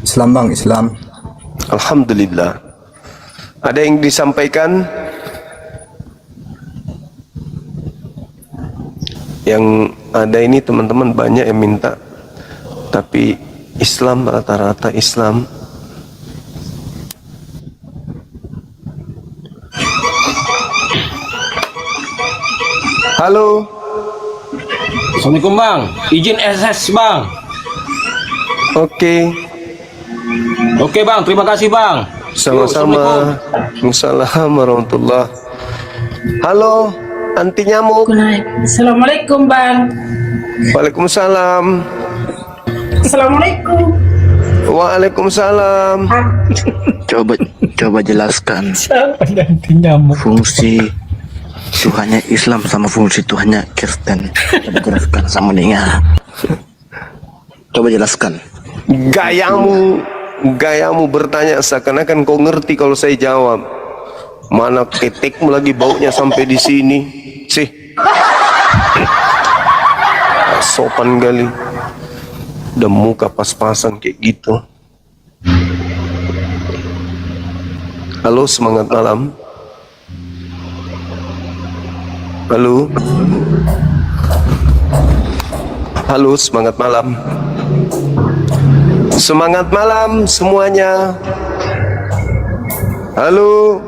Islam Bang, Islam. Alhamdulillah. Ada yang disampaikan? Yang ada ini teman-teman banyak yang minta, tapi Islam rata-rata Islam. Halo. Assalamualaikum Bang, izin SS Bang. Oke. Oke Bang, terima kasih Bang. Sama-sama. Waalaikumsalam warahmatullahi. Halo, anti nyamuk. Assalamualaikum Bang. Waalaikumsalam. Assalamualaikum. Waalaikumsalam. Coba jelaskan fungsi Tuhannya Islam sama fungsi Tuhannya Kristen. Coba jelaskan sama Nia. Coba jelaskan. Gayamu bertanya seakan-akan kau ngerti kalau saya jawab. Mana ketekmu lagi baunya sampai di sini sih. Sopan kali. Udah muka pas-pasan kayak gitu. Halo, semangat malam. Halo. Halo, semangat malam. Semangat malam semuanya. Halo.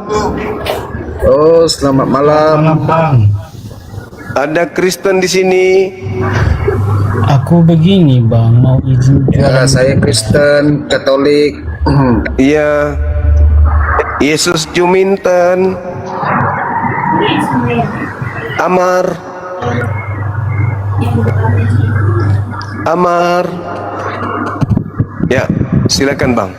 Oh, selamat malam. Ada Kristen di sini. Aku begini bang, mau izin Ya, saya Kristen Katolik. Iya. Yesus Juminten. Amar. Amar. Ya, silakan bang.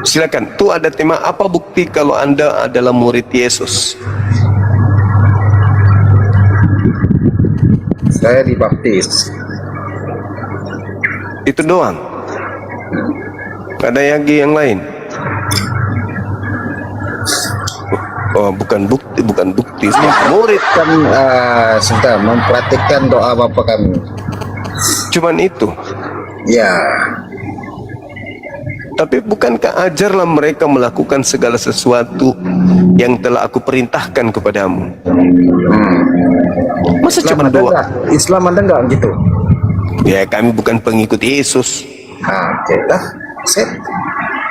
Silakan. Tuh ada tema, apa bukti kalau Anda adalah murid Yesus? Saya dibaptis. Itu doang. Ada lagi yang lain? Oh, bukan bukti. Murid Kan sudah mempraktikkan doa Bapak kami. cuman itu. Ya. Tapi bukankah ajarlah mereka melakukan segala sesuatu yang telah aku perintahkan kepadamu? Masa cuma doa? Islam ada enggak gitu? Ya, kami bukan pengikut Yesus. Oke dah.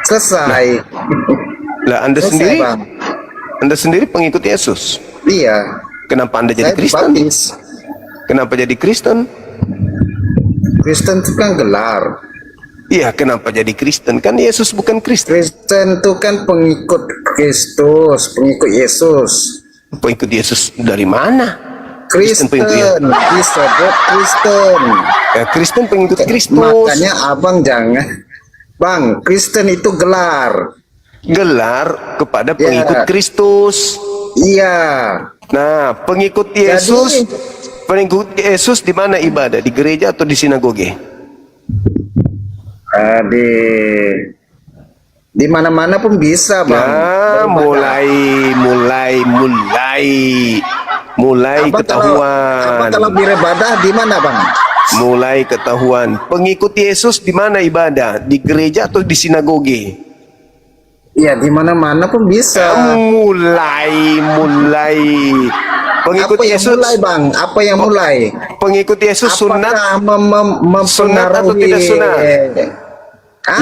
Selesai. Lah Anda Selesai, sendiri, Bang. Anda sendiri pengikut Yesus. Iya. Kenapa Anda jadi Saya Kristen? dibaptis. Kenapa jadi Kristen? Kristen itu kan gelar. Iya, kenapa jadi Kristen? Kan Yesus bukan Kristen. Kristen itu kan pengikut Kristus, pengikut Yesus. Pengikut Yesus dari mana? Kristen, disebut Kristen. Ya, Kristen pengikut Kristus. Makanya abang jangan, bang, Kristen itu gelar. Gelar kepada pengikut Kristus. Iya. Nah, pengikut Yesus, pengikut Yesus di mana ibadah? Di gereja atau di sinagoge? Di mana-mana pun bisa, bang. Nah, mulai Abang ketahuan. kalau beribadah di mana, bang? Mulai ketahuan. Pengikut Yesus di mana ibadah? Di gereja atau di sinagoge? Ya, di mana-mana pun bisa. Mulai. Pengikut Apa yang Yesus mulai, bang? Apa yang mulai? Pengikut Yesus sunat, sunat atau mempengaruhi? tidak sunat?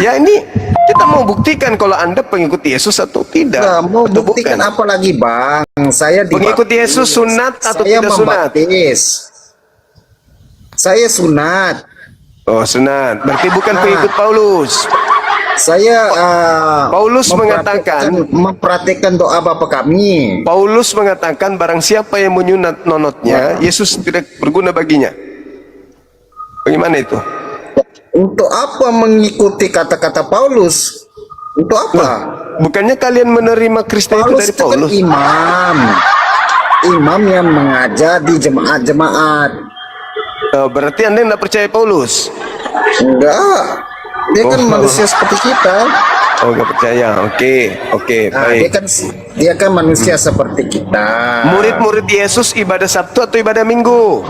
Ya, ini kita mau buktikan kalau Anda pengikut Yesus atau tidak. Nah, mau atau buktikan bukan. apa lagi, bang? Saya Pengikut Yesus sunat atau saya tidak sunat? membaptis. Saya sunat. Oh, sunat. Berarti bukan pengikut Paulus. Saya Paulus mengatakan, mempraktikkan doa Bapa kami. Paulus mengatakan barang siapa yang menyunat nonotnya, Yesus tidak berguna baginya. Bagaimana itu? Untuk apa mengikuti kata-kata Paulus? Untuk apa? Bukannya kalian menerima Kristen itu dari Paulus? Kan imam yang mengajar di jemaat-jemaat. Berarti Anda tidak percaya Paulus? Enggak. Dia kan manusia seperti kita. Oh, nggak percaya. Oke, Nah, baik. dia kan manusia seperti kita. Murid-murid Yesus ibadah Sabtu atau ibadah Minggu?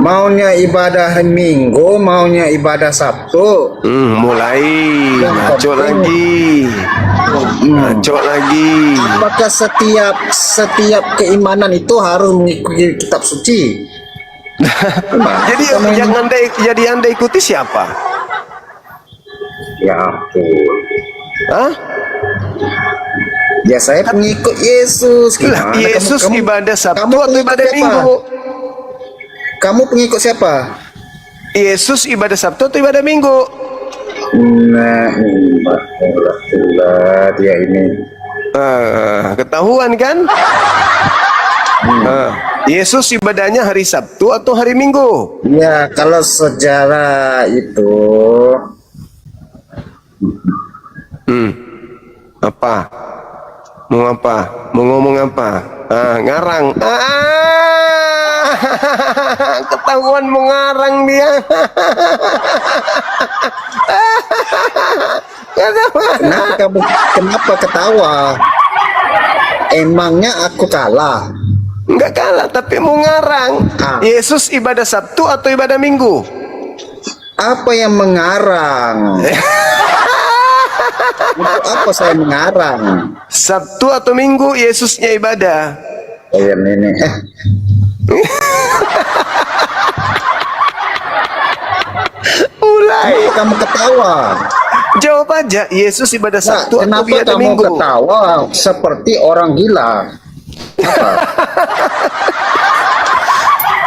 Maunya ibadah Minggu, maunya ibadah Sabtu. Mulai ngaco lagi. Ngaco lagi. Apakah setiap keimanan itu harus mengikuti kitab suci? Jadi yang Anda ikuti siapa? Ya ampun. Hah? Ya saya pengikut Yesus. Lah, Yesus ibadah Sabtu kamu atau ibadah siapa? Minggu? Kamu pengikut siapa? Yesus ibadah Sabtu atau ibadah Minggu? Nah, dia ini. Ketahuan kan? Yesus ibadahnya hari Sabtu atau hari Minggu? Ya, kalau sejarah itu. Apa? Mau apa? Mau ngomong apa? Ngarang. Ketahuan mau ngarang dia. Kenapa ketawa? Emangnya aku kalah? Enggak kalah, tapi mau ngarang. Yesus ibadah Sabtu atau ibadah Minggu? Apa yang mengarang? Untuk apa saya mengarang? Sabtu atau Minggu Yesusnya ibadah? Ini. Mulai. Kamu ketawa. Jawab aja, Yesus ibadah Sabtu atau Kenapa ibadah kamu Minggu? ketawa seperti orang gila? Apa?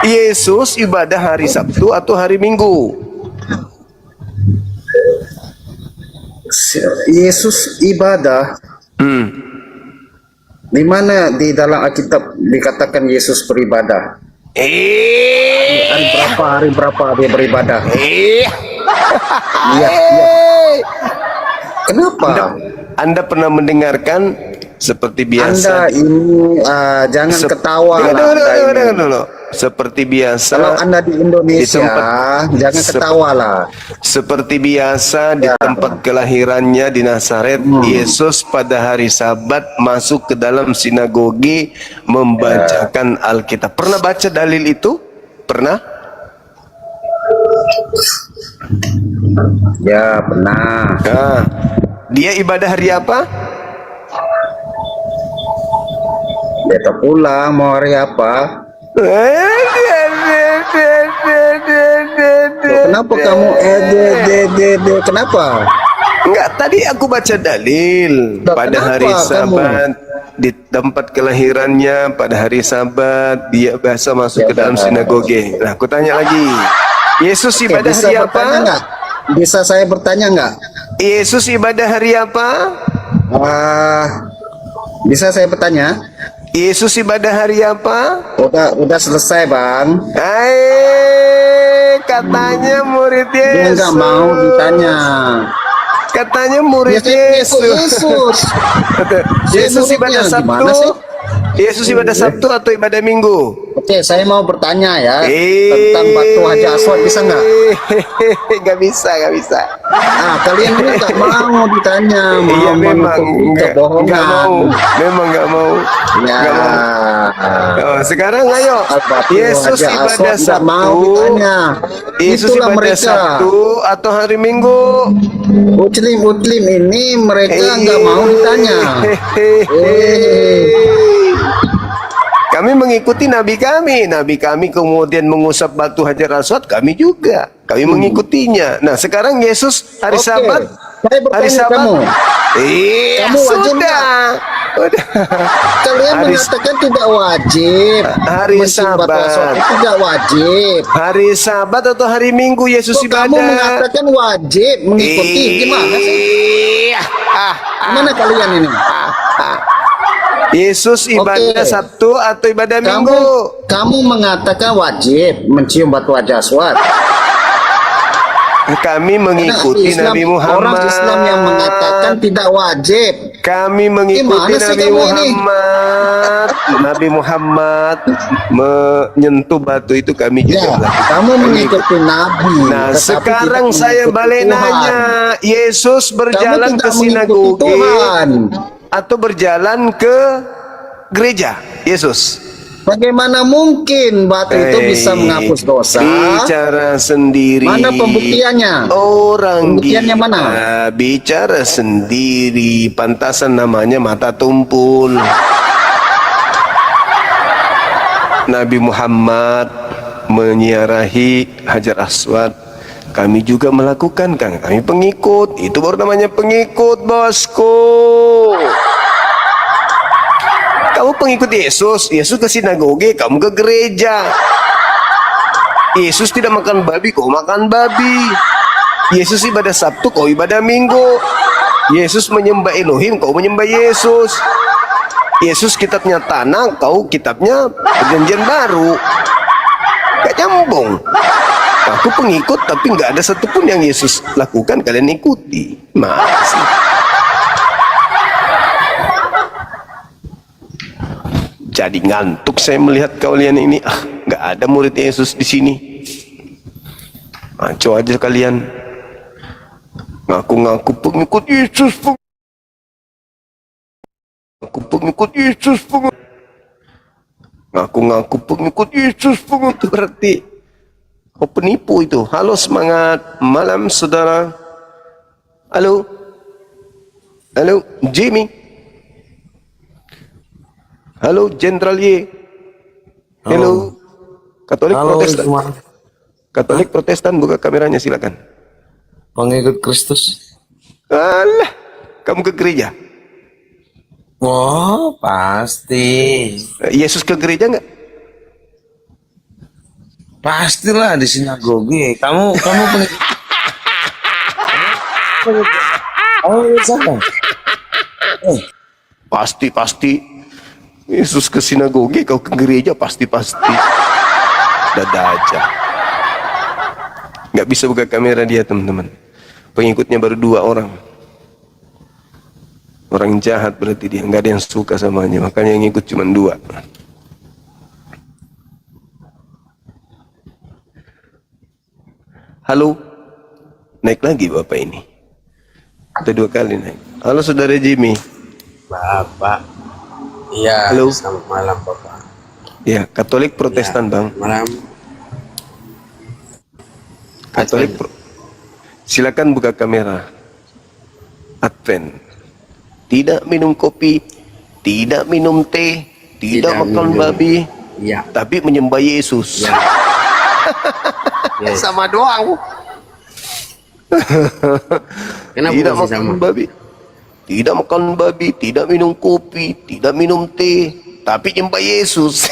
Yesus ibadah hari Sabtu atau hari Minggu? Yesus ibadah. Di mana di dalam Alkitab dikatakan Yesus beribadah? Hari berapa dia beribadah? Iya. Kenapa? Anda pernah mendengarkan seperti biasa? Anda ini jangan ketawa lah. Dengar dulu. Seperti biasa. Kalau Anda di Indonesia, jangan ketawa lah. Seperti biasa di tempat kelahirannya di Nazaret, Yesus pada hari Sabat masuk ke dalam sinagogi membacakan Alkitab. Pernah baca dalil itu? Pernah? Ya, pernah. Nah, dia ibadah hari apa? Dia tak pulang mau hari apa? Kenapa kamu kenapa? Enggak, tadi aku baca dalil pada hari Sabat di tempat kelahirannya pada hari Sabat dia biasa masuk ke dalam sinagoge. Nah, aku tanya lagi. Yesus ibadah hari apa? Bisa saya bertanya enggak? Yesus ibadah hari apa? Bisa saya bertanya? Yesus ibadah hari apa? Udah selesai, Bang. Katanya murid Yesus. Dia nggak mau ditanya. Katanya murid Yesus. Yesus ibadah Sabtu. Yesus ibadah Sabtu atau ibadah Minggu? Oke, saya mau bertanya ya tentang batu Hajar Aswad, bisa nggak? Nggak bisa. Kalian ini nggak mau ditanya. Iya, memang nggak mau. Memang nggak mau. Ya. Oh, sekarang ayo. Yesus ibadah Sabtu. Mau ditanya. Yesus Itulah ibadah mereka. Sabtu atau hari Minggu? Muslim ini mereka nggak mau ditanya. Kami mengikuti Nabi kami kemudian mengusap batu Hajar Aswad, kami juga mengikutinya. Nah, sekarang Yesus hari Sabat, hari Sabat kamu wajib sudah. Kalian mengatakan tidak wajib. Hari Sabat tidak wajib. Hari Sabat atau hari Minggu Yesus ibadah? Kamu mengatakan wajib mengikuti, gimana sih? Gimana kalian ini? Yesus ibadah Sabtu atau ibadah Minggu? Kamu mengatakan wajib mencium batu Hajar Aswad. Kami mengikuti Nabi Muhammad. Orang Islam yang mengatakan tidak wajib. Kami mengikuti Nabi Muhammad. Nabi Muhammad menyentuh batu itu kami juga melakukan. Kamu mengikuti Nabi. Nah, sekarang saya balik nanya, Yesus berjalan ke sinagoge atau berjalan ke gereja? Yesus. Bagaimana mungkin batu itu bisa menghapus dosa? Bicara sendiri. Mana pembuktiannya? Orang pembuktiannya gila, mana? bicara sendiri. Pantasan namanya mata tumpul. Nabi Muhammad menyiarahi Hajar Aswad. Kami juga melakukan, kan? Kami pengikut. Itu baru namanya pengikut, bosku. Kamu pengikut Yesus. Yesus ke sinagoge, kamu ke gereja. Yesus tidak makan babi, kau makan babi. Yesus ibadah Sabtu, kau ibadah Minggu. Yesus menyembah Elohim, kau menyembah Yesus. Yesus kitabnya tanah, kau kitabnya perjanjian baru. Gak nyambung. Aku pengikut, tapi nggak ada satupun yang Yesus lakukan kalian ikuti. Masih. Jadi ngantuk saya melihat kalian ini. Nggak ada murid Yesus di sini. Maco aja kalian. Ngaku-ngaku pengikut Yesus. Aku pengikut Yesus. Ngaku-ngaku pengikut Yesus, pengikut berarti penipu itu. Halo, semangat malam saudara. Halo, halo Jimmy. Halo Jenderal Y. Halo. Katolik Halo, Protestan. semua. Katolik Protestan, buka kameranya silakan. Pengikut Kristus. Alah, kamu ke gereja? Oh, pasti. Yesus ke gereja nggak? Pastilah di sinagoge. Kamu pengikut. Kamu siapa? Pasti. Yesus ke sinagoge, kau ke gereja pasti. Dada aja. Nggak bisa buka kamera dia, teman-teman. Pengikutnya baru 2 orang. Orang jahat berarti dia, nggak ada yang suka samanya, makanya yang ikut cuma 2. Halo, naik lagi bapak ini. Udah 2 kali naik. Halo saudara Jimmy. Bapak. Iya. Halo. Selamat malam, Bapak. Ya, Katolik Protestan, Bang. Malam. Katolik silakan buka kamera. Advent. Tidak minum kopi, tidak minum teh, tidak makan babi, tapi menyembah Yesus. Sama doang. Kenapa tidak masih makan sama? babi, tidak makan babi, tidak minum kopi, tidak minum teh, tapi menyembah Yesus.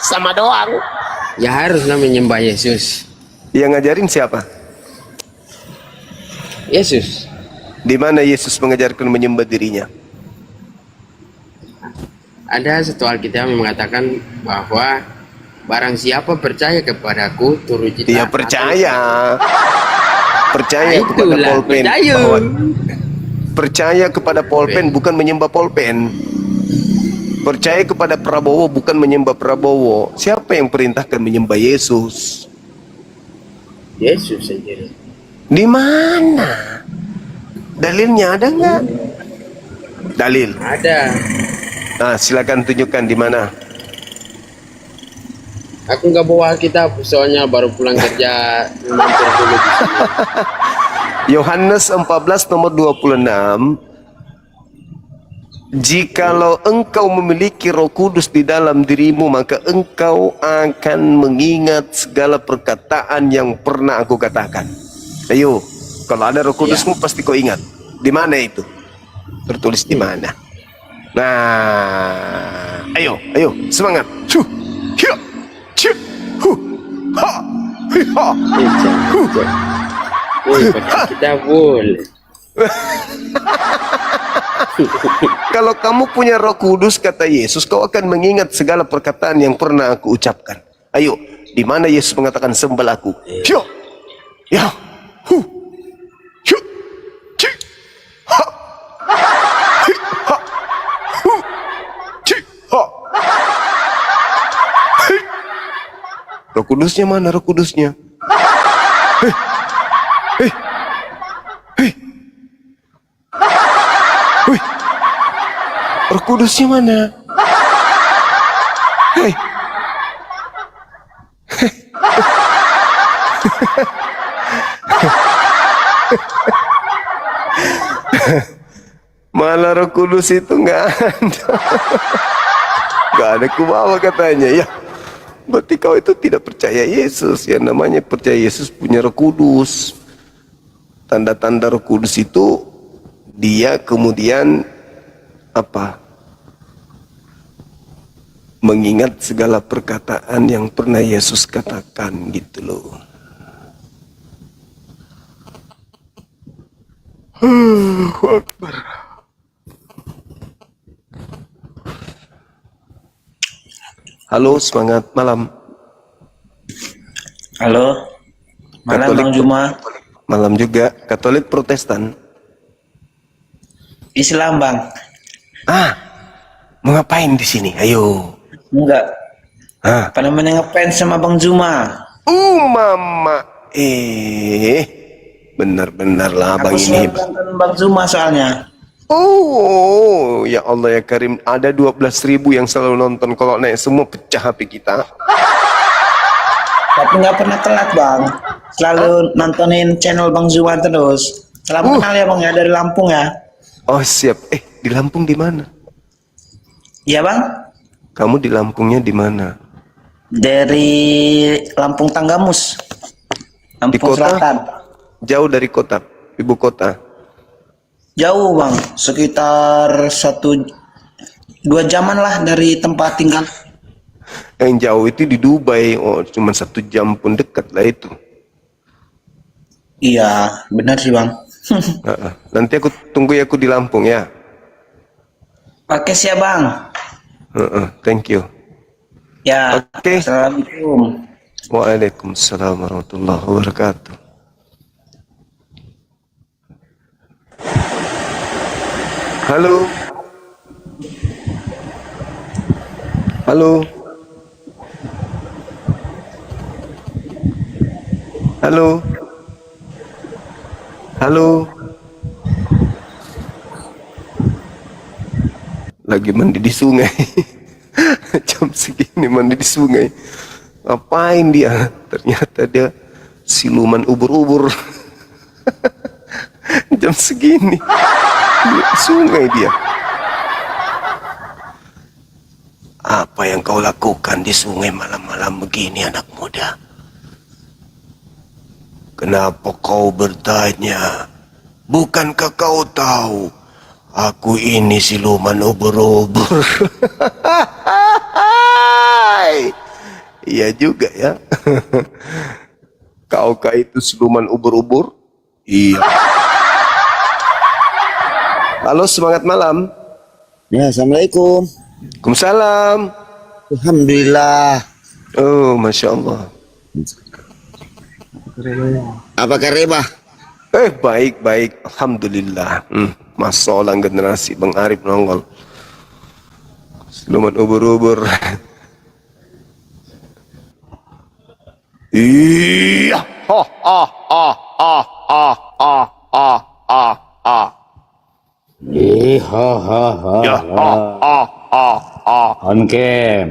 Sama doang. Ya haruslah menyembah Yesus. Yang ngajarin siapa? Yesus. Di mana Yesus mengajarkan menyembah dirinya? Ada satu Alkitab yang mengatakan bahwa barang siapa percaya kepadaku turuti. Dia percaya. Percaya kepada Itulah, pulpen. percaya. Percaya kepada pulpen bukan menyembah pulpen. Percaya kepada Prabowo bukan menyembah Prabowo. Siapa yang perintahkan menyembah Yesus? Yesus sendiri. Di mana? Dalilnya ada nggak? Dalil. Ada. Nah, silakan tunjukkan di mana. Aku nggak bawa Alkitab soalnya baru pulang kerja. Mampir dulu di sini. Yohanes 14 nomor 26. Jikalau engkau memiliki Roh Kudus di dalam dirimu, maka engkau akan mengingat segala perkataan yang pernah aku katakan. Ayo, kalau ada Roh Kudusmu pasti kau ingat. Di mana itu? Tertulis di mana? Nah, ayo, semangat. Hu, hiya, ci, hu, ha, hi, ha, hu, Kita boleh. Kalau kamu punya Roh Kudus, kata Yesus, kau akan mengingat segala perkataan yang pernah aku ucapkan. Ayo, di mana Yesus mengatakan sembah aku? Hiya, ya, hu, hiya, ci, ha, hi, ha, hu, ci, ha. Hi. Roh Kudusnya mana? Roh Kudusnya? Hei, hei, hei, hei. Roh Kudusnya mana? Hei. Malah Roh Kudus itu nggak ada. Nggak ada kubawa katanya. Ya, berarti kau itu tidak percaya Yesus. Yang namanya percaya Yesus punya Roh Kudus. Tanda-tanda Roh Kudus itu dia kemudian apa? Mengingat segala perkataan yang pernah Yesus katakan gitu loh. Akbar. Halo, semangat malam. Halo, malam Katolik, Bang Juma. Malam juga. Katolik Protestan. Islam Bang. Ah, mau ngapain di sini? Ayo. Enggak. Ah, Apa namanya ngefans sama Bang Juma? Mama. Benar-benar lah Aku abang ini. selalu nonton Bang Juma soalnya. Oh, ya Allah ya Karim, ada 12.000 yang selalu nonton. Kalau naik semua pecah HP kita. Tapi nggak pernah telat bang. Selalu nontonin channel Bang Zuma terus. Salam kenal ya bang ya, dari Lampung ya. Oh siap. Di Lampung di mana? Iya bang. Kamu di Lampungnya di mana? Dari Lampung Tanggamus. Di Lampung kota? Selatan. Jauh dari kota, ibu kota. Jauh bang, sekitar 1-2 jaman lah dari tempat tinggal. Yang jauh itu di Dubai. Oh, cuma 1 jam pun dekat lah itu. Iya, benar sih bang. Nanti aku tunggu ya, aku di Lampung ya. Oke siap bang. Thank you. Ya. Oke. Assalamualaikum. Waalaikumsalam warahmatullahi wabarakatuh. Halo. Halo. Halo. Halo. Lagi mandi di sungai. Jam segini mandi di sungai. Ngapain dia? Ternyata dia siluman ubur-ubur. Jam segini. Di sungai dia. Apa yang kau lakukan di sungai malam-malam begini, anak muda? Kenapa kau bertanya? Bukankah kau tahu aku ini siluman ubur-ubur? Iya juga ya. Kaukah itu siluman ubur-ubur? Iya. Halo, semangat malam. Ya, assalamualaikum. Waalaikumsalam. Alhamdulillah. Oh, masya Allah. Apa kabar? Baik. Alhamdulillah. Masalah generasi Bang Arif nongol. Siluman ubur-ubur. Iya. On-cam.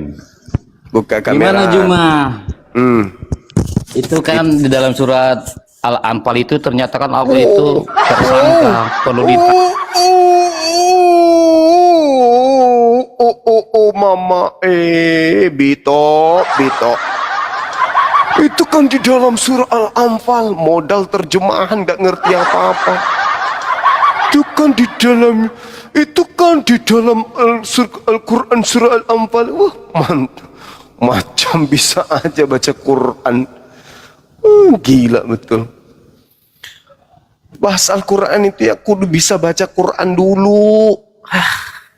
Buka kamera. Gimana Juma? Itu kan di dalam surat Al-Anfal itu ternyata kan Allah itu tersangka perlu Mama, Bito. Itu kan di dalam surah Al-Anfal, modal terjemahan nggak ngerti apa-apa. Itu kan di dalam Al-Quran surah Al-Anfal. Wah, mantap. Macam bisa aja baca Quran. Gila betul. Bahas Al-Quran itu ya kudu bisa baca Quran dulu.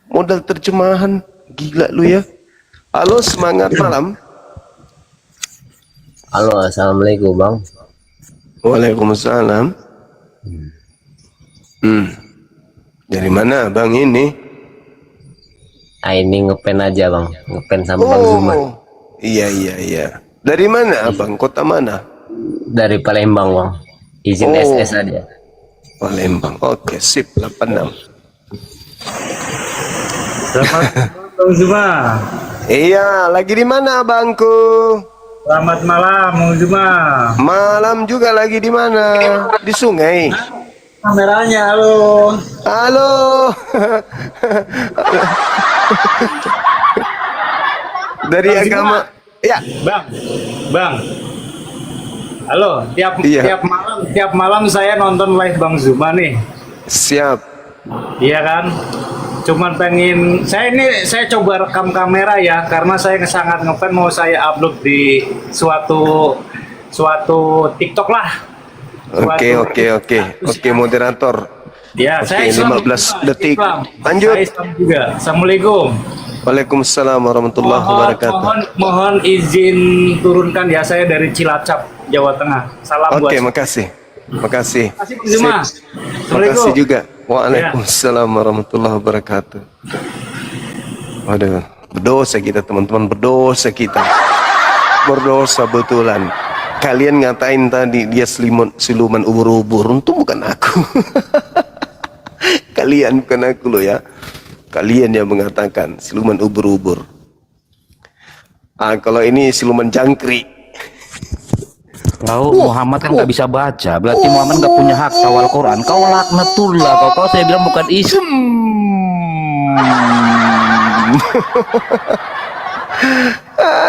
Modal terjemahan. Gila lu ya. Halo, semangat malam. Halo, assalamualaikum bang. Waalaikumsalam. Dari mana bang ini? Ini ngepen aja bang, ngepen sama Bang Zuma. Iya. Dari mana abang? Kota mana? Dari Palembang bang. Izin SS aja. Palembang. Oke, sip 86. Selamat Bang Zuma. Iya, lagi di mana abangku? Selamat malam Bang Zuma. Malam juga lagi di mana? Di sungai. Kameranya, halo. Halo. Dari Bang agama. Zuma. Ya. Bang. Halo, tiap malam saya nonton live Bang Zuma nih. Siap. Iya kan? Cuman pengen saya coba rekam kamera ya, karena saya sangat ngefans, mau saya upload di suatu TikTok lah. Oke, moderator. Ya, Oke, saya Islam 15 juga, detik. Islam. Lanjut. Saya Islam juga. Assalamualaikum. Waalaikumsalam warahmatullahi wabarakatuh. Mohon izin turunkan ya, saya dari Cilacap, Jawa Tengah. Salam buat. Oke, makasih. Makasih. Bang Zuma. Makasih juga. Waalaikumsalam warahmatullahi wabarakatuh. Waduh, berdosa kita teman-teman, berdosa kita. Berdosa betulan. Kalian ngatain tadi dia siluman ubur-ubur, untung bukan aku. Kalian Kalian, bukan aku loh ya. Kalian yang mengatakan siluman ubur-ubur. Kalau ini siluman jangkrik. Kau Muhammad kan nggak bisa baca, berarti Muhammad nggak punya hak kawal Quran. Kau laknatullah, kau saya bilang bukan Islam.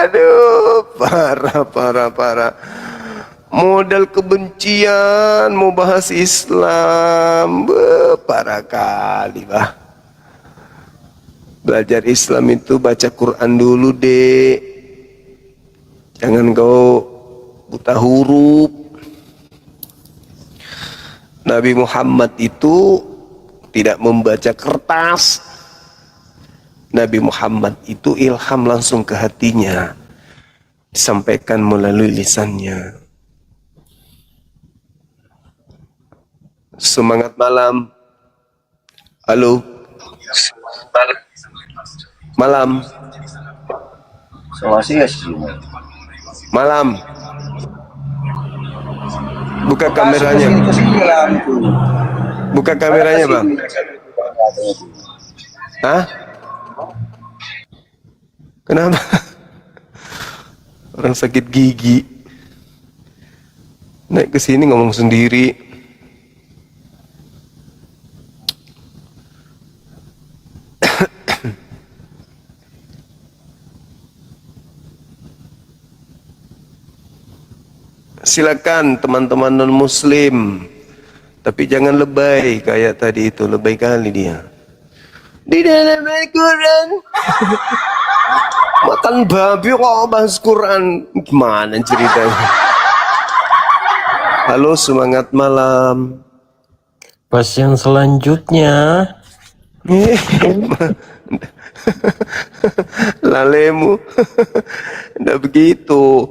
Aduh, parah. Modal kebencian, mau bahas Islam, parah kali bah. Belajar Islam itu baca Quran dulu dek. Jangan kau buta huruf. Nabi Muhammad itu tidak membaca kertas. Nabi Muhammad itu ilham langsung ke hatinya, disampaikan melalui lisannya. Semangat malam. Halo. Malam. Malam. Buka kameranya. Buka kameranya, Bang. Hah? Kenapa? Orang sakit gigi naik ke sini ngomong sendiri. Silakan teman-teman non muslim, tapi jangan lebay kayak tadi itu. Lebay kali dia di dalam Al-Quran. Makan babi kok bahas Quran, gimana ceritanya? Halo, semangat malam. Pas yang selanjutnya. Lalemu. Nggak begitu.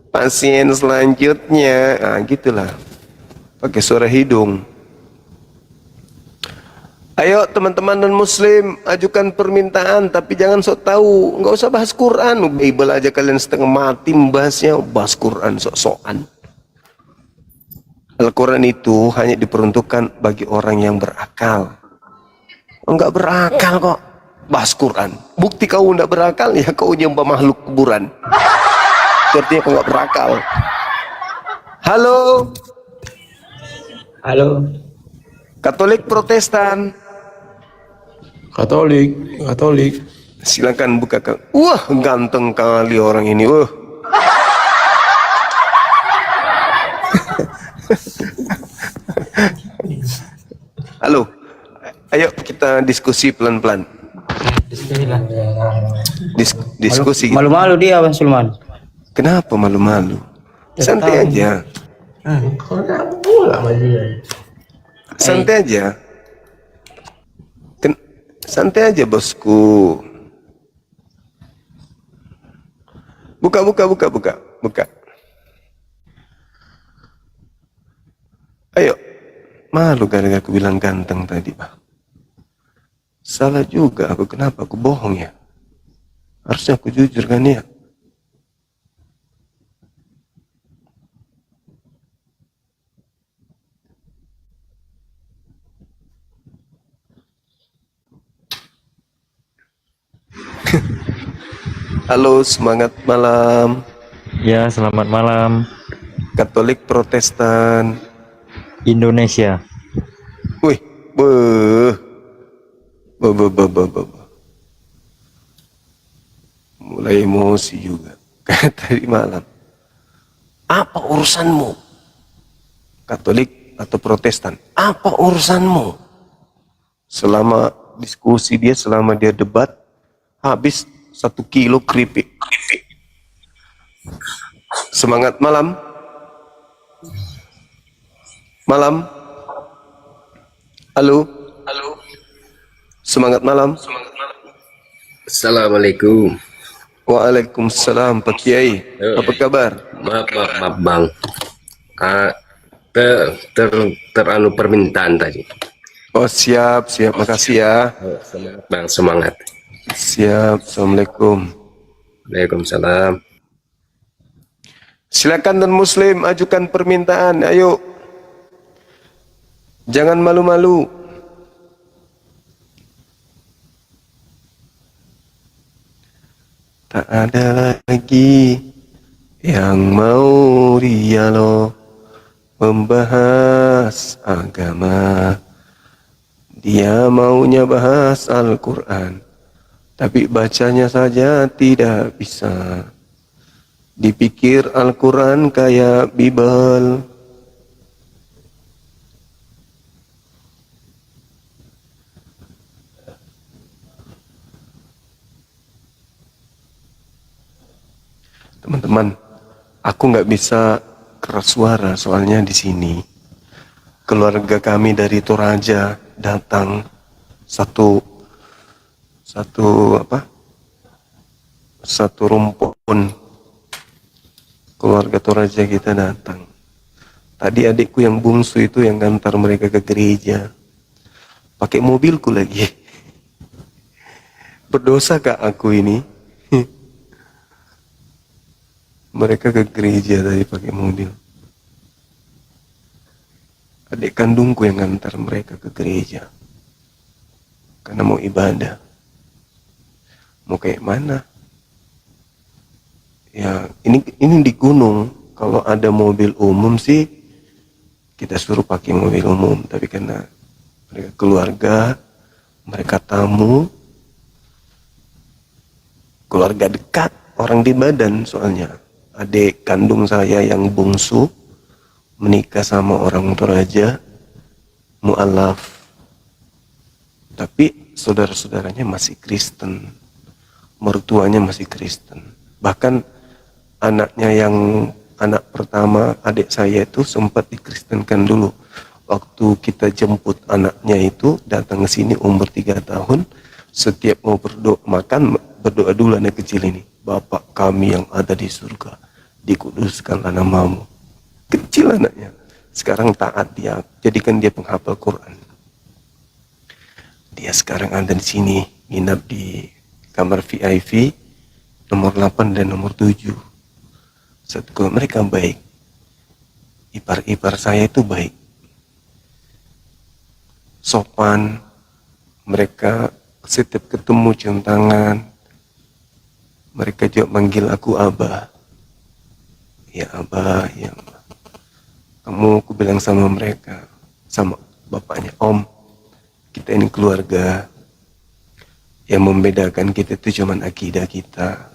Pasien selanjutnya, gitulah. Pakai suara hidung. Ayo teman-teman non muslim, ajukan permintaan, tapi jangan sok tahu. Nggak usah bahas Quran. Bible aja kalian setengah mati membahasnya. Bahas Quran sok-sokan. Al-Quran itu hanya diperuntukkan bagi orang yang berakal. Enggak berakal kok bahas Quran. Bukti kau enggak berakal, ya kau nyembah makhluk kuburan. Artinya kau enggak berakal. Halo. Halo. Katolik Protestan. Katolik. Silakan buka. Wah, ganteng kali orang ini. Wah. Halo. Ayo kita diskusi pelan-pelan. Diskusi. Malu-malu dia, Bang Sulman. Kenapa malu-malu? Santai aja. Santai aja. Santai aja bosku. Buka. Ayo. Malu gara-gara aku bilang ganteng tadi, Pak. Salah juga aku, kenapa aku bohong ya? Harusnya aku jujur kan ya? Halo, semangat malam. Ya, selamat malam. Katolik Protestan Indonesia. Wih, mulai emosi juga kayak tadi malam. Apa urusanmu? Katolik atau Protestan? Apa urusanmu? Selama diskusi dia, selama dia debat, habis 1 kilo keripik. Semangat malam. Malam. Halo. Semangat malam. Assalamualaikum. Waalaikumsalam Pak Kiai. Apa kabar? Maaf Bang. Teranu permintaan tadi. Oh siap. Makasih ya. Semangat Bang, semangat. Siap. Assalamualaikum. Waalaikumsalam. Silakan non muslim ajukan permintaan. Ayo. Jangan malu-malu. Tak ada lagi yang mau dialog membahas agama. Dia maunya bahas Al-Quran, tapi bacanya saja tidak bisa. Dipikir Al-Quran kayak Bible. Teman-teman, aku nggak bisa keras suara soalnya di sini keluarga kami dari Toraja datang satu rumpun keluarga Toraja kita datang. Tadi adikku yang bungsu itu yang ngantar mereka ke gereja pakai mobilku lagi. Berdosa kak aku ini? Mereka ke gereja tadi pakai mobil. Adik kandungku yang ngantar mereka ke gereja karena mau ibadah. Mau kayak mana? Ya ini di gunung. Kalau ada mobil umum sih kita suruh pakai mobil umum. Tapi karena mereka keluarga, mereka tamu, keluarga dekat, orang di badan soalnya. Adik kandung saya yang bungsu menikah sama orang Toraja, mu'alaf. Tapi saudara-saudaranya masih Kristen, mertuanya masih Kristen. Bahkan anaknya yang anak pertama adik saya itu sempat dikristenkan dulu. Waktu kita jemput anaknya itu datang ke sini umur 3 tahun, setiap mau berdoa makan berdoa dulu anak kecil ini. Bapak kami yang ada di surga, dikuduskanlah namamu. Kecil anaknya, sekarang taat dia, jadikan dia penghafal Quran. Dia sekarang ada di sini, nginap di kamar VIP nomor 8 dan nomor 7. Satu mereka baik, ipar-ipar saya itu baik, sopan. Mereka setiap ketemu cium tangan. Mereka juga manggil aku Abah. Ya Abah, ya Abah. Kamu, aku bilang sama mereka, sama bapaknya, Om, kita ini keluarga. Yang membedakan kita itu cuma akidah kita.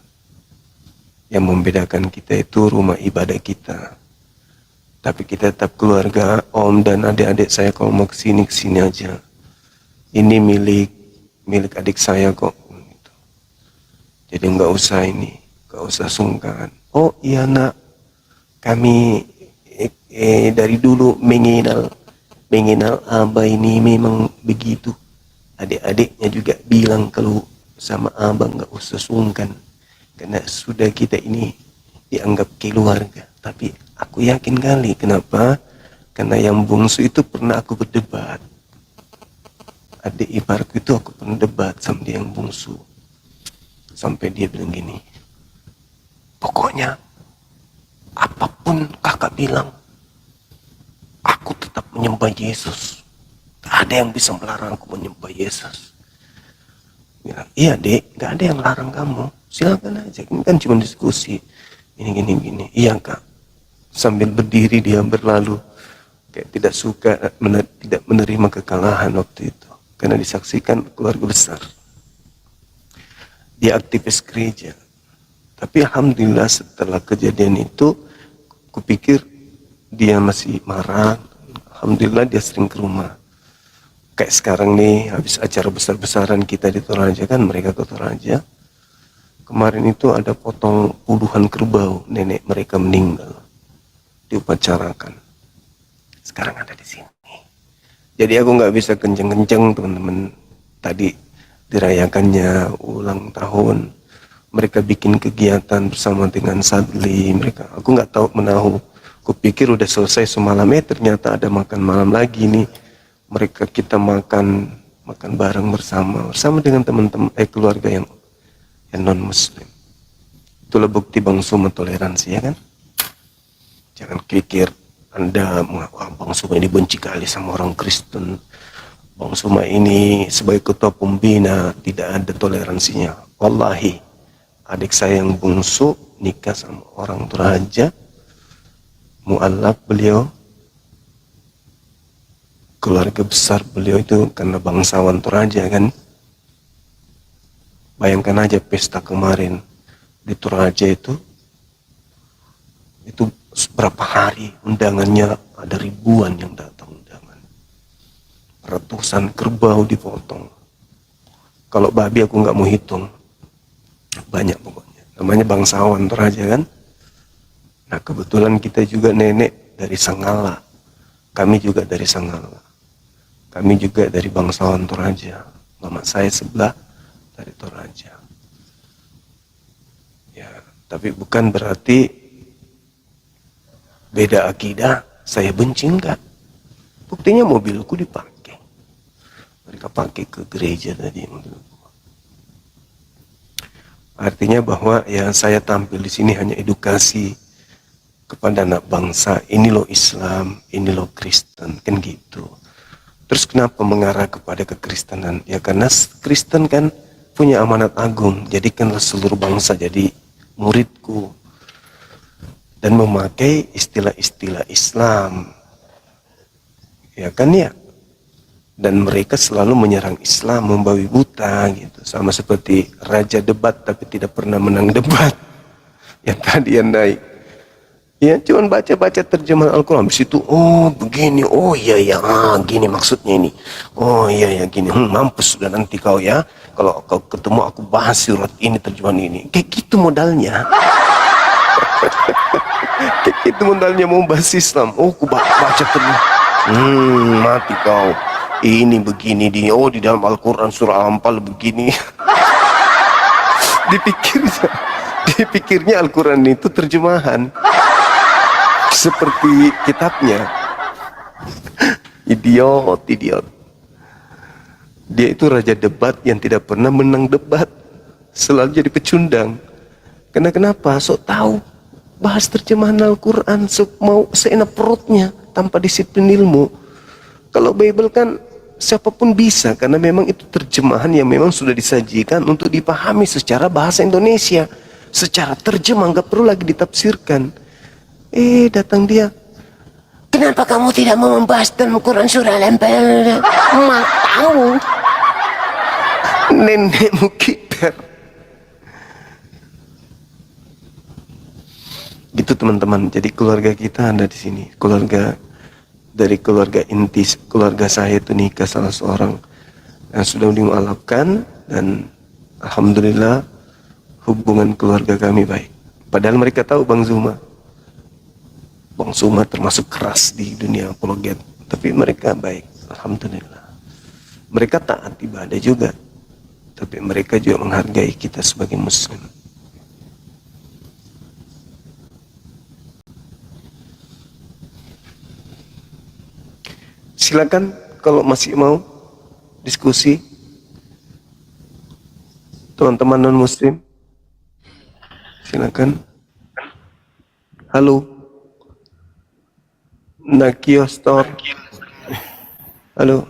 Yang membedakan kita itu rumah ibadah kita. Tapi kita tetap keluarga. Om dan adik-adik saya kalau mau kesini aja. Ini milik adik saya kok. Jadi nggak usah nggak usah sungkan. Oh iya nak, kami dari dulu mengenal Abah ini memang begitu. Adik-adiknya juga bilang kalau sama Abah nggak usah sungkan, karena sudah kita ini dianggap keluarga. Tapi aku yakin kali, kenapa? Karena yang bungsu itu pernah aku berdebat. Adik iparku itu aku pernah debat sama dia yang bungsu. Sampai dia bilang gini, pokoknya apapun kakak bilang, aku tetap menyembah Yesus. Gak ada yang bisa melarangku menyembah Yesus. Bilang, iya dek, gak ada yang larang kamu. Silakan aja, ini kan cuma diskusi. Gini. Iya kak. Sambil berdiri dia berlalu. Kayak tidak suka, tidak menerima kekalahan waktu itu. Karena disaksikan keluarga besar. Dia aktivis gereja. Tapi alhamdulillah setelah kejadian itu, kupikir dia masih marah. Alhamdulillah dia sering ke rumah. Kayak sekarang nih, habis acara besar-besaran kita di Toraja kan, mereka ke Toraja. Kemarin itu ada potong puluhan kerbau, nenek mereka meninggal. Diupacarakan. Sekarang ada di sini. Jadi aku nggak bisa kenceng-kenceng teman-teman. Tadi dirayakannya ulang tahun. Mereka bikin kegiatan bersama dengan Sadli. Aku nggak tahu menahu. Kupikir udah selesai semalam, ternyata ada makan malam lagi nih. Kita makan bareng bersama dengan teman-teman keluarga yang non Muslim. Itulah bukti Bang Suma toleransi, ya kan? Jangan pikir Anda Bang Suma ini benci kali sama orang Kristen. Bang Suma ini sebagai ketua pembina tidak ada toleransinya. Wallahi, adik saya yang bungsu nikah sama orang Toraja, mualaf beliau, keluarga besar beliau itu karena bangsawan Toraja kan. Bayangkan aja pesta kemarin di Toraja itu berapa hari undangannya, ada ribuan yang datang undangan, ratusan kerbau dipotong. Kalau babi aku nggak mau hitung, banyak pokoknya. Namanya bangsawan Toraja kan. Nah kebetulan kita juga nenek dari Sangala, kami juga dari Sangala, kami juga dari bangsawan Toraja. Mama saya sebelah dari Toraja. Ya, tapi bukan berarti beda akidah saya benci, enggak. Buktinya mobilku dipakai, mereka pakai ke gereja tadi mobilku. Artinya bahwa ya saya tampil di sini hanya edukasi kepada anak bangsa, ini loh Islam, ini loh Kristen, kan gitu. Terus kenapa mengarah kepada kekristenan? Ya karena Kristen kan punya amanat agung, jadikanlah seluruh bangsa jadi muridku, dan memakai istilah-istilah Islam, ya kan ya. Dan mereka selalu menyerang Islam, membabi buta gitu, sama seperti raja debat tapi tidak pernah menang debat. Yang tadi yang naik, ya cuman baca-baca terjemahan Al-Quran, habis itu oh begini, oh iya ya, gini maksudnya ini, oh iya ya gini, mampus sudah nanti kau ya, kalau kau ketemu aku bahas surat ini terjemahan ini, kayak gitu modalnya. Kayak gitu modalnya mau bahas Islam. Oh aku baca terus, mati kau, ini begini di dalam Al-Quran surah Al-Anfal begini. Dipikirnya Al-Quran itu terjemahan seperti kitabnya. Idiot. Dia itu raja debat yang tidak pernah menang debat, selalu jadi pecundang. Kenapa? Sok tahu bahas terjemahan Al-Quran mau seenak perutnya tanpa disiplin ilmu. Kalau Bible kan siapapun bisa, karena memang itu terjemahan yang memang sudah disajikan untuk dipahami secara bahasa Indonesia, secara terjemah, nggak perlu lagi ditafsirkan. Datang dia, kenapa kamu tidak mau membahas dalam Quran surah Al-Anfal? Mak tahu, nenekmu kiper. Gitu teman-teman. Jadi keluarga kita ada di sini, dari keluarga inti, keluarga saya itu nikah salah seorang yang sudah dimualafkan, dan alhamdulillah hubungan keluarga kami baik. Padahal mereka tahu Bang Zuma termasuk keras di dunia apologet, tapi mereka baik, alhamdulillah. Mereka taat ibadah juga, tapi mereka juga menghargai kita sebagai muslim. Silakan kalau masih mau diskusi, teman-teman non muslim, silakan. Halo, Nakio Store. Halo.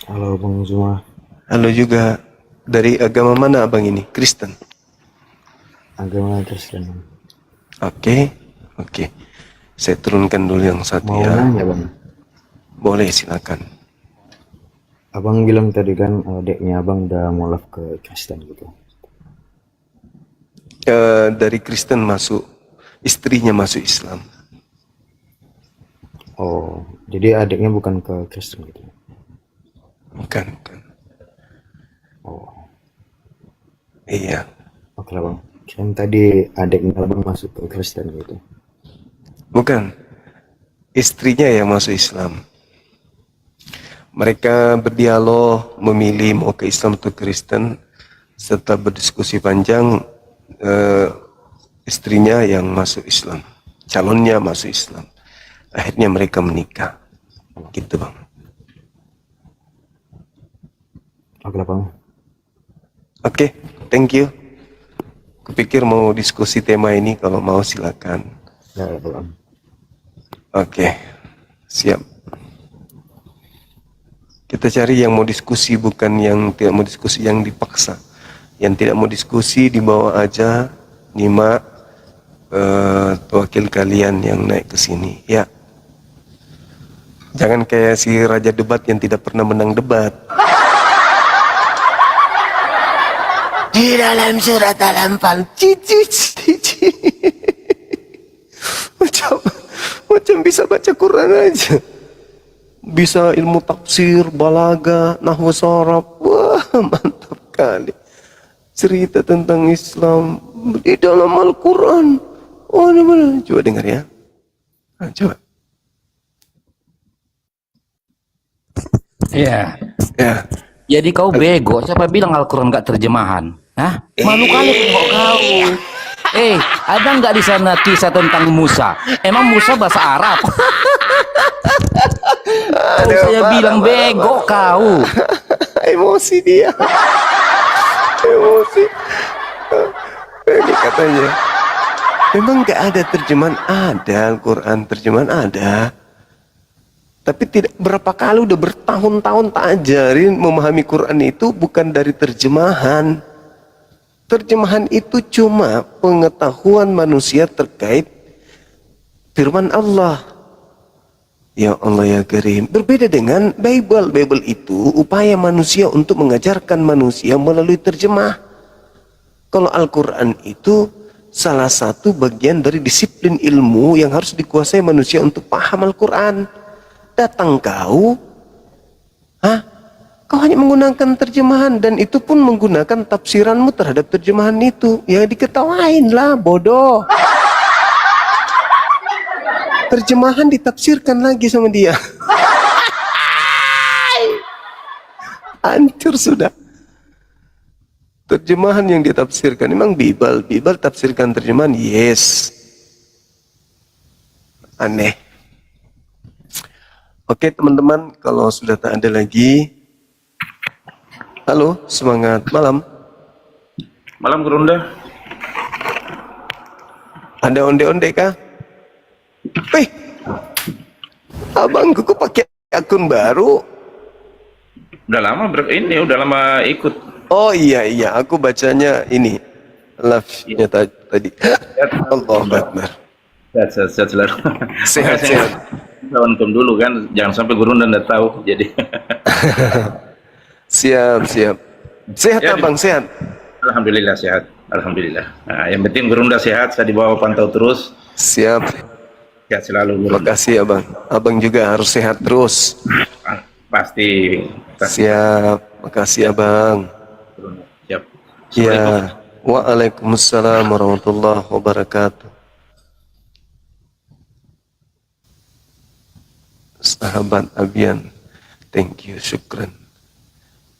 Halo Bang Zuma. Halo juga. Dari agama mana abang ini? Kristen? Agama Kristen. Oke. Saya turunkan dulu yang satu. Mau ya. nanya Bang? Boleh, silakan. Abang bilang tadi kan adeknya abang udah mulaf ke Kristen gitu. Dari Kristen masuk, istrinya masuk Islam. Oh, jadi adiknya bukan ke Kristen gitu? Bukan. Oh. Iya. Oke lah Bang. Kan tadi adiknya abang masuk ke Kristen gitu. Bukan. Istrinya yang masuk Islam. Mereka berdialog, memilih mau ke Islam atau Kristen. Setelah berdiskusi panjang, istrinya yang masuk Islam, calonnya masuk Islam. Akhirnya mereka menikah, gitu Bang. Oke lah Bang. Oke, thank you. Kupikir mau diskusi tema ini, kalau mau silakan. Ya Bang. Oke, siap. Kita cari yang mau diskusi, bukan yang tidak mau diskusi, yang dipaksa. Yang tidak mau diskusi di bawah aja, nyimak wakil kalian yang naik ke sini. Ya. Jangan kayak si raja debat yang tidak pernah menang debat. Di dalam surat Al-Anfal, macam bisa baca Quran aja. Bisa ilmu tafsir, balaga, nahwu sharaf. Wah, mantap kali. Cerita tentang Islam di dalam Al-Quran. Oh, ini mana? Coba dengar ya. Nah, coba. Iya. Ya. Jadi kau bego, siapa bilang Al-Quran gak terjemahan? Hah? Malu kali kok kau. Ada nggak di sana kisah tentang Musa? Emang Musa bahasa Arab? Saya bilang bego kau. Emosi dia. Emosi. Ini katanya. Memang nggak ada terjemahan, ada Al-Quran terjemahan ada. Tapi tidak berapa kali udah bertahun-tahun tak ajarin memahami Quran itu bukan dari terjemahan. Terjemahan itu cuma pengetahuan manusia terkait firman Allah. Ya Allah ya Karim. Berbeda dengan Bible. Bible itu upaya manusia untuk mengajarkan manusia melalui terjemah. Kalau Al-Quran itu salah satu bagian dari disiplin ilmu yang harus dikuasai manusia untuk paham Al-Quran. Datang kau, kau hanya menggunakan terjemahan dan itu pun menggunakan tafsiranmu terhadap terjemahan itu. Ya diketawain lah, bodoh. Terjemahan ditafsirkan lagi sama dia. Hancur sudah. Terjemahan yang ditafsirkan memang Bible tafsirkan terjemahan, yes. Aneh. Oke teman-teman, kalau sudah tak ada lagi, halo, semangat malam. Malam Gerunda. Ada onde-onde kah? Wih, abangku kok pakai akun baru? Udah lama udah lama ikut. Oh iya, aku bacanya ini live-nya tadi. Allahu Akbar. Sehat selalu. Sehat. Nonton dulu kan, jangan sampai Gerunda nggak tahu. Jadi. Siap. Sehat ya, abang, sehat. Alhamdulillah sehat. Alhamdulillah. Nah, yang penting Gerunda sehat, saya dibawa pantau terus. Siap. Sehat selalu. Gerunda. Makasih abang. Abang juga harus sehat terus. Pasti. Siap. Makasih abang. Siap. Ya. Waalaikumsalam warahmatullahi wabarakatuh. Sahabat Abian, thank you, syukran.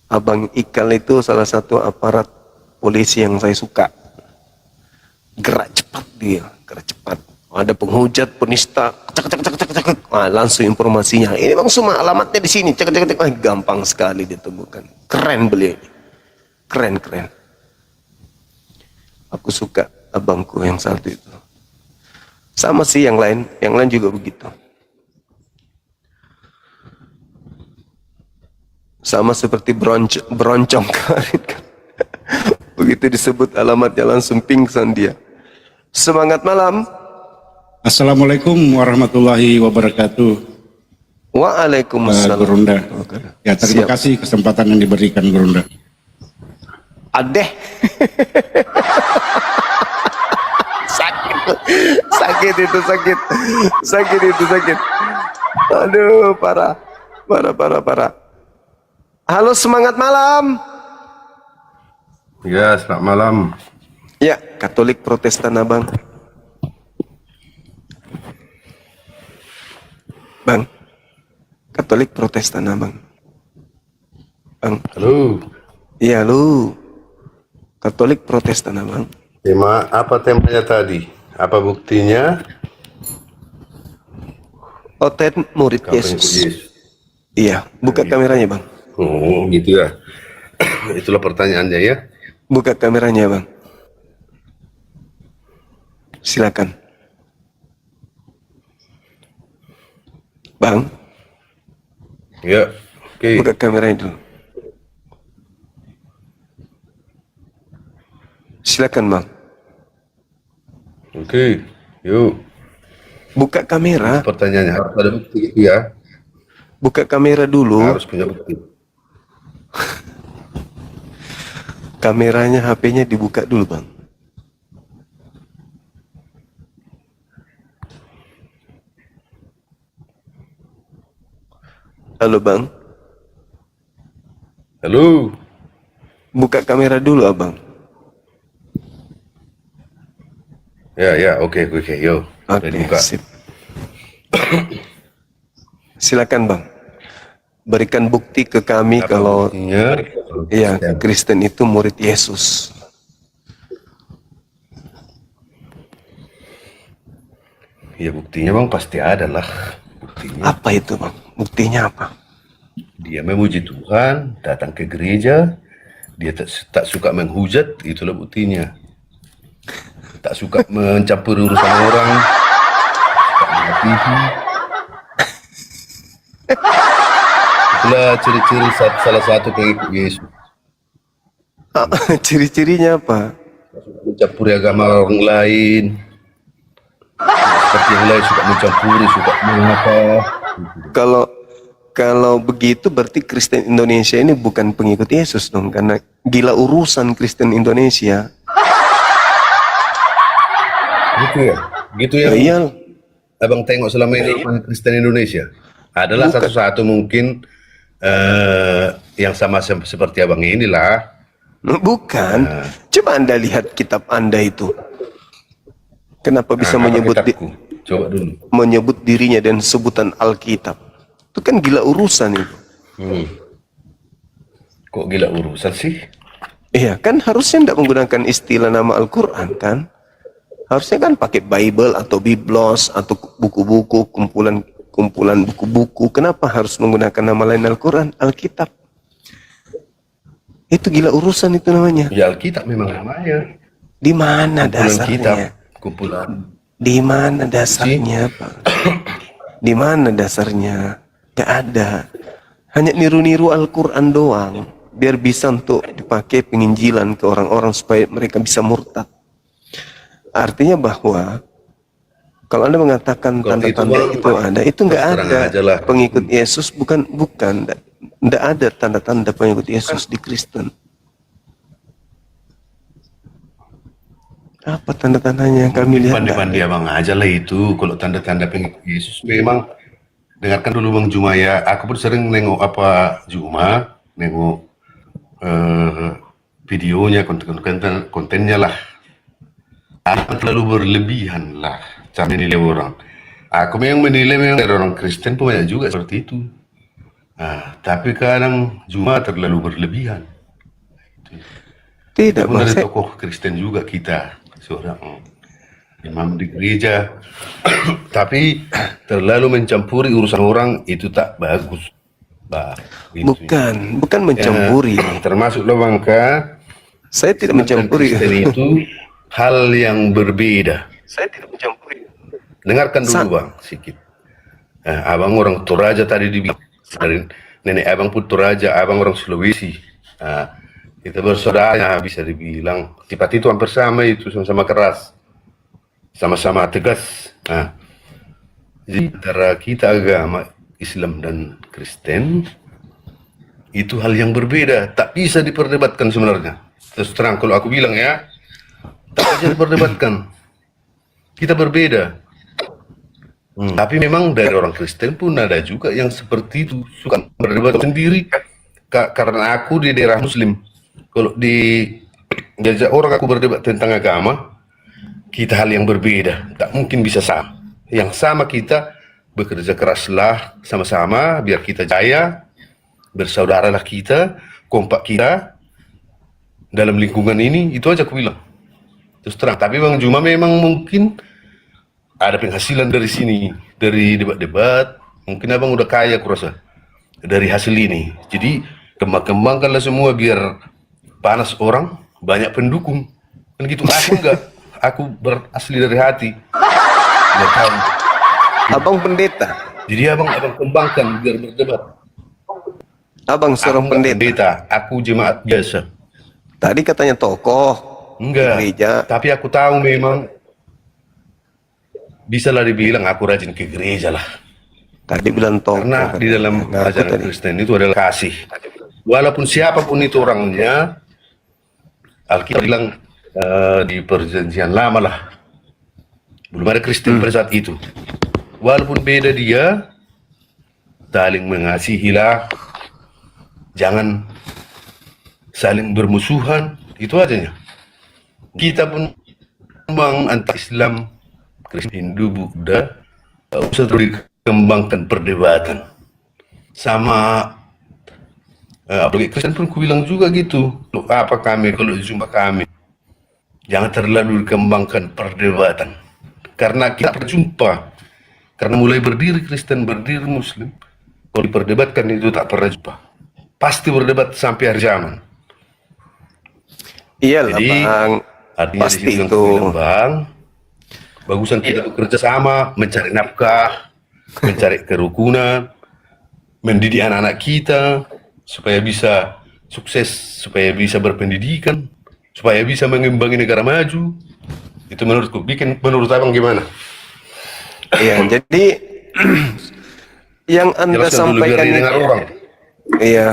Abang Ikal itu salah satu aparat polisi yang saya suka. Gerak cepat dia, gerak cepat. Ada penghujat, penista, cek. Langsung informasinya. Ini bang semua alamatnya di sini, cek. Gampang sekali ditemukan. Keren beliau ini, keren. Aku suka abangku yang satu itu. Sama sih yang lain juga begitu. Sama seperti beroncong kemarin kan. Begitu disebut alamatnya langsung pingsan dia. Semangat malam. Assalamualaikum warahmatullahi wabarakatuh. Waalaikumsalam. Gerunda. Ya, terima kasih kesempatan yang diberikan Gerunda. Adeh. sakit itu. Aduh, parah. Halo, semangat malam. Ya, selamat malam. Ya, Katolik Protestan abang. Bang, Katolik Protestan abang. Bang. Halo. Iya, halo. Katolik Protestan abang. Apa temanya tadi? Apa buktinya? Oten murid Yesus. Iya, buka kameranya bang. Oh gitu ya. Itulah pertanyaannya ya. Buka kameranya bang. Silakan. Bang. Ya, oke. Buka kameranya dulu. silakan bang. Oke, yuk. Buka kamera. Pertanyaannya harus ada bukti gitu ya. Buka kamera dulu. Harus punya bukti. Kameranya, HP-nya dibuka dulu bang. Halo bang. Halo. Buka kamera dulu abang. Ya, oke, yo. Oke, sip. Silakan bang. Berikan bukti ke kami kalau ya Kristen itu murid Yesus. Ya buktinya bang pasti ada lah. Buktinya. Apa itu bang? Buktinya apa? Dia memuji Tuhan, datang ke gereja, dia tak suka menghujat, itulah buktinya. Tak suka mencampur urusan orang, tak mengasihi. Itulah ciri-ciri salah satu pengikut Yesus. Ciri-cirinya apa? Mencampuri agama orang lain. Seperti yang lain suka mencampuri, suka mengapa. Kalau begitu berarti Kristen Indonesia ini bukan pengikut Yesus dong, karena gila urusan Kristen Indonesia. Gitu ya. Iya. Abang tengok selama ini Kristen Indonesia adalah satu-satu mungkin yang sama seperti abang inilah. Bukan. Coba Anda lihat kitab Anda itu. Kenapa bisa Coba dulu. menyebut dirinya dan sebutan Alkitab? Itu kan gila urusan itu. Kok gila urusan sih? Iya, kan harusnya tidak menggunakan istilah nama Al-Quran kan? Harusnya kan pakai Bible atau Biblos atau buku-buku, kumpulan buku-buku. Kenapa harus menggunakan nama lain Al-Quran, Alkitab? Itu gila urusan itu namanya. Ya Alkitab memang namanya. Di mana Kumpulan dasarnya? kitab, kumpulan. Di mana dasarnya, Pak? Di mana dasarnya? Gak ada. Hanya niru-niru Al-Quran doang. Biar bisa untuk dipakai penginjilan ke orang-orang supaya mereka bisa murtad. Artinya bahwa kalau Anda mengatakan tanda-tanda itu ada, itu nggak ada. Pengikut Yesus bukan, nggak ada tanda-tanda pengikut Yesus di Kristen. Apa tanda-tandanya yang kami lihat? Pandai-pandai abang aja lah itu. Kalau tanda-tanda pengikut Yesus memang, dengarkan dulu Bang Juma ya. Aku pun sering nengok apa Juma, nengok videonya, kontennya lah. Terlalu berlebihan lah cara menilai orang. Aku memang menilai memang dari orang Kristen pun banyak juga seperti itu. Tapi kadang Juma terlalu berlebihan. Tidak, pun dari tokoh Kristen juga kita seorang imam di gereja, tapi terlalu mencampuri urusan orang itu tak bagus. Bukan mencampuri. Termasuk lo Bangka. Saya tidak mencampuri. Kristen itu hal yang berbeda. Saya tidak mencampuri. Dengarkan dulu Bang, sedikit. Abang orang Toraja tadi dibilang, dari nenek abang pun Toraja, abang orang Sulawesi. Kita bersaudara bisa dibilang. Sifat itu hampir sama itu, sama-sama keras. Sama-sama tegas. Jadi antara kita agama Islam dan Kristen, itu hal yang berbeda. Tak bisa diperdebatkan sebenarnya. Terus terang kalau aku bilang ya, tak bisa diperdebatkan. Kita berbeda. Tapi memang dari orang Kristen pun ada juga yang seperti itu, suka berdebat sendiri. Karena aku di daerah Muslim, kalau diajak orang aku berdebat tentang agama, kita hal yang berbeda, tak mungkin bisa sama. Yang sama kita bekerja keraslah sama-sama biar kita jaya, bersaudaralah kita, kompak kita dalam lingkungan ini, itu aja aku bilang. Terus terang, tapi Bang Juma memang mungkin ada penghasilan dari sini, dari debat-debat. Mungkin abang udah kaya aku rasa dari hasil ini. Jadi kembangkanlah semua biar panas orang, banyak pendukung. Kan gitu. Aku enggak, aku berasli dari hati. Abang pendeta. Jadi abang kembangkan biar berdebat. Abang seorang pendeta. Aku jemaat biasa. Tadi katanya tokoh. Enggak. gereja. Tapi aku tahu memang bisa lah dibilang aku rajin ke gereja lah. Tadi bilang toh. Karena di dalam ajaran Kristen itu adalah kasih. Walaupun siapapun itu orangnya, Alkitab bilang di perjanjian lama lah, belum ada Kristen pada saat itu. Walaupun beda dia, saling mengasihilah, jangan saling bermusuhan, itu adanya. Kita pun bang antar Islam, Kristen, Hindu, Buddha, usah dikembangkan perdebatan. Sama apalagi Kristen pun ku bilang juga gitu. Apa kami kalau jumpa kami, jangan terlalu dikembangkan perdebatan. Karena kita berjumpa, karena mulai berdiri Kristen, berdiri Muslim, kalau diperdebatkan itu tak pernah jumpa. Pasti berdebat sampai hari zaman. Iyalah Jadi, Bang, artinya pasti di situ yang itu. ku bilang, Bang, bagusan kita bekerja sama, mencari nafkah, mencari kerukunan, mendidik anak-anak kita supaya bisa sukses, supaya bisa berpendidikan, supaya bisa mengimbangi negara maju. Itu menurutku. Menurut abang gimana? Iya, jadi yang Anda Jelaskan dulu biar sampaikan didengar orang. Iya,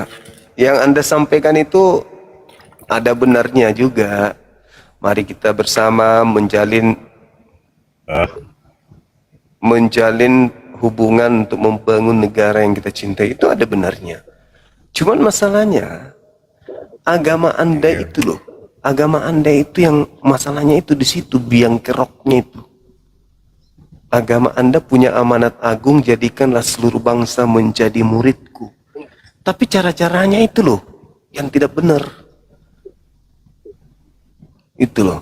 yang Anda sampaikan itu ada benarnya juga. Mari kita bersama menjalin hubungan untuk membangun negara yang kita cintai, itu ada benarnya. Cuman masalahnya agama Anda itu loh, agama Anda itu yang masalahnya itu di situ, biang keroknya itu. Agama Anda punya amanat agung, jadikanlah seluruh bangsa menjadi muridku. Tapi cara-caranya itu loh yang tidak benar. Itu loh.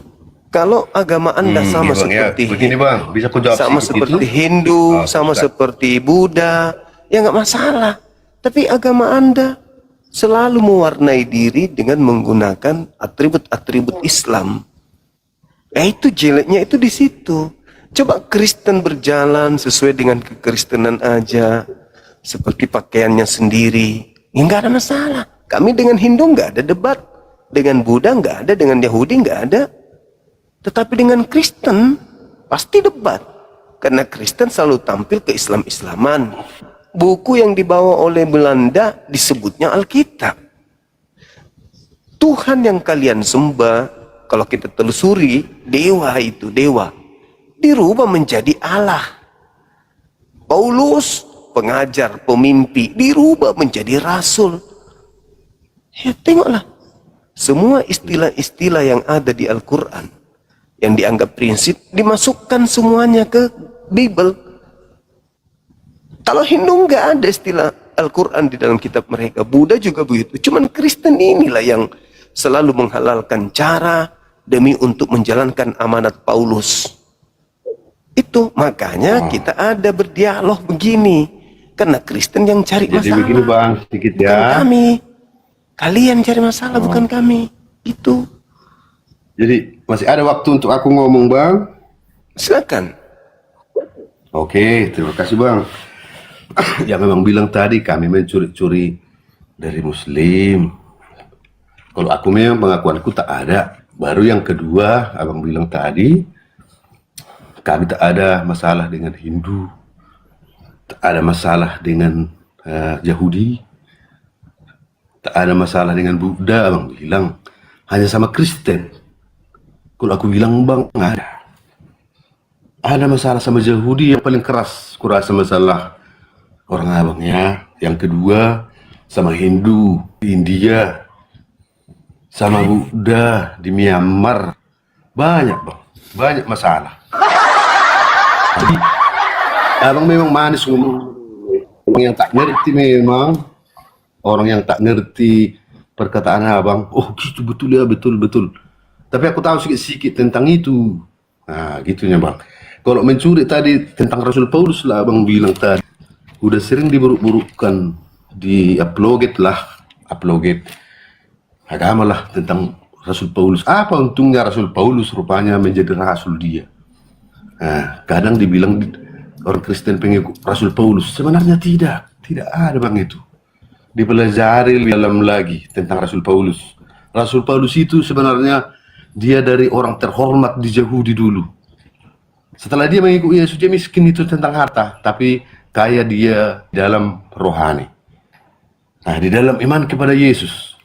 Kalau agama Anda sama Bang, seperti ya. Begini Bang, bisa ku jawab sama sedikit seperti itu? Hindu, sama bukan. seperti Buddha, ya nggak masalah. Tapi agama Anda selalu mewarnai diri dengan menggunakan atribut-atribut Islam. Itu jeleknya itu di situ. Coba Kristen berjalan sesuai dengan kekristenan aja, seperti pakaiannya sendiri, ya nggak ada masalah. Kami dengan Hindu nggak ada debat, dengan Buddha nggak ada, dengan Yahudi nggak ada. Tetapi dengan Kristen pasti debat, karena Kristen selalu tampil ke Islam-Islaman. Buku yang dibawa oleh Belanda disebutnya Alkitab. Tuhan yang kalian sembah, kalau kita telusuri, dewa itu, dewa, dirubah menjadi Allah. Paulus, pengajar, pemimpi, dirubah menjadi rasul. Ya tengoklah, semua istilah-istilah yang ada di Al-Quran, yang dianggap prinsip, dimasukkan semuanya ke Bible. Kalau Hindu nggak ada istilah Al-Quran di dalam kitab mereka, Buddha juga begitu. Cuman Kristen inilah yang selalu menghalalkan cara demi untuk menjalankan amanat Paulus. Itu makanya kita ada berdialog begini, karena Kristen yang cari Jadi masalah. begini Bang, sedikit Bukan ya. kami. Kalian cari masalah, bukan kami. Itu. Jadi masih ada waktu untuk aku ngomong Bang. Silakan. Oke, terima kasih Bang. Ya memang bilang tadi kami mencuri-curi dari Muslim. Kalau aku memang pengakuanku tak ada. Baru yang kedua, abang bilang tadi, kami tak ada masalah dengan Hindu, tak ada masalah dengan Yahudi, tak ada masalah dengan Buddha, abang bilang. Hanya sama Kristen. Kalau aku bilang Bang, nggak ada. Ada masalah sama Yahudi yang paling keras, kurasa masalah orang abang ya. Yang kedua sama Hindu di India, sama Buddha di Myanmar. Banyak Bang, banyak masalah. Jadi abang memang manis ngomong. Orang yang tak ngerti memang, orang yang tak ngerti perkataan abang, oh gitu betul ya, betul. Tapi aku tahu sedikit tentang itu. Nah gitunya Bang. Kalau mencuri tadi tentang Rasul Paulus lah abang bilang tadi, udah sering diburuk-burukkan, di-upload lah, agama lah tentang Rasul Paulus. Apa untungnya Rasul Paulus rupanya menjadi rasul dia? Nah, kadang dibilang orang Kristen pengikut Rasul Paulus, sebenarnya tidak ada Bang itu. Dipelajari lebih dalam lagi tentang Rasul Paulus. Rasul Paulus itu sebenarnya Dia dari orang terhormat di Yahudi dulu. Setelah dia mengikuti Yesus, dia miskin itu tentang harta, tapi kaya dia dalam rohani. Nah, di dalam iman kepada Yesus.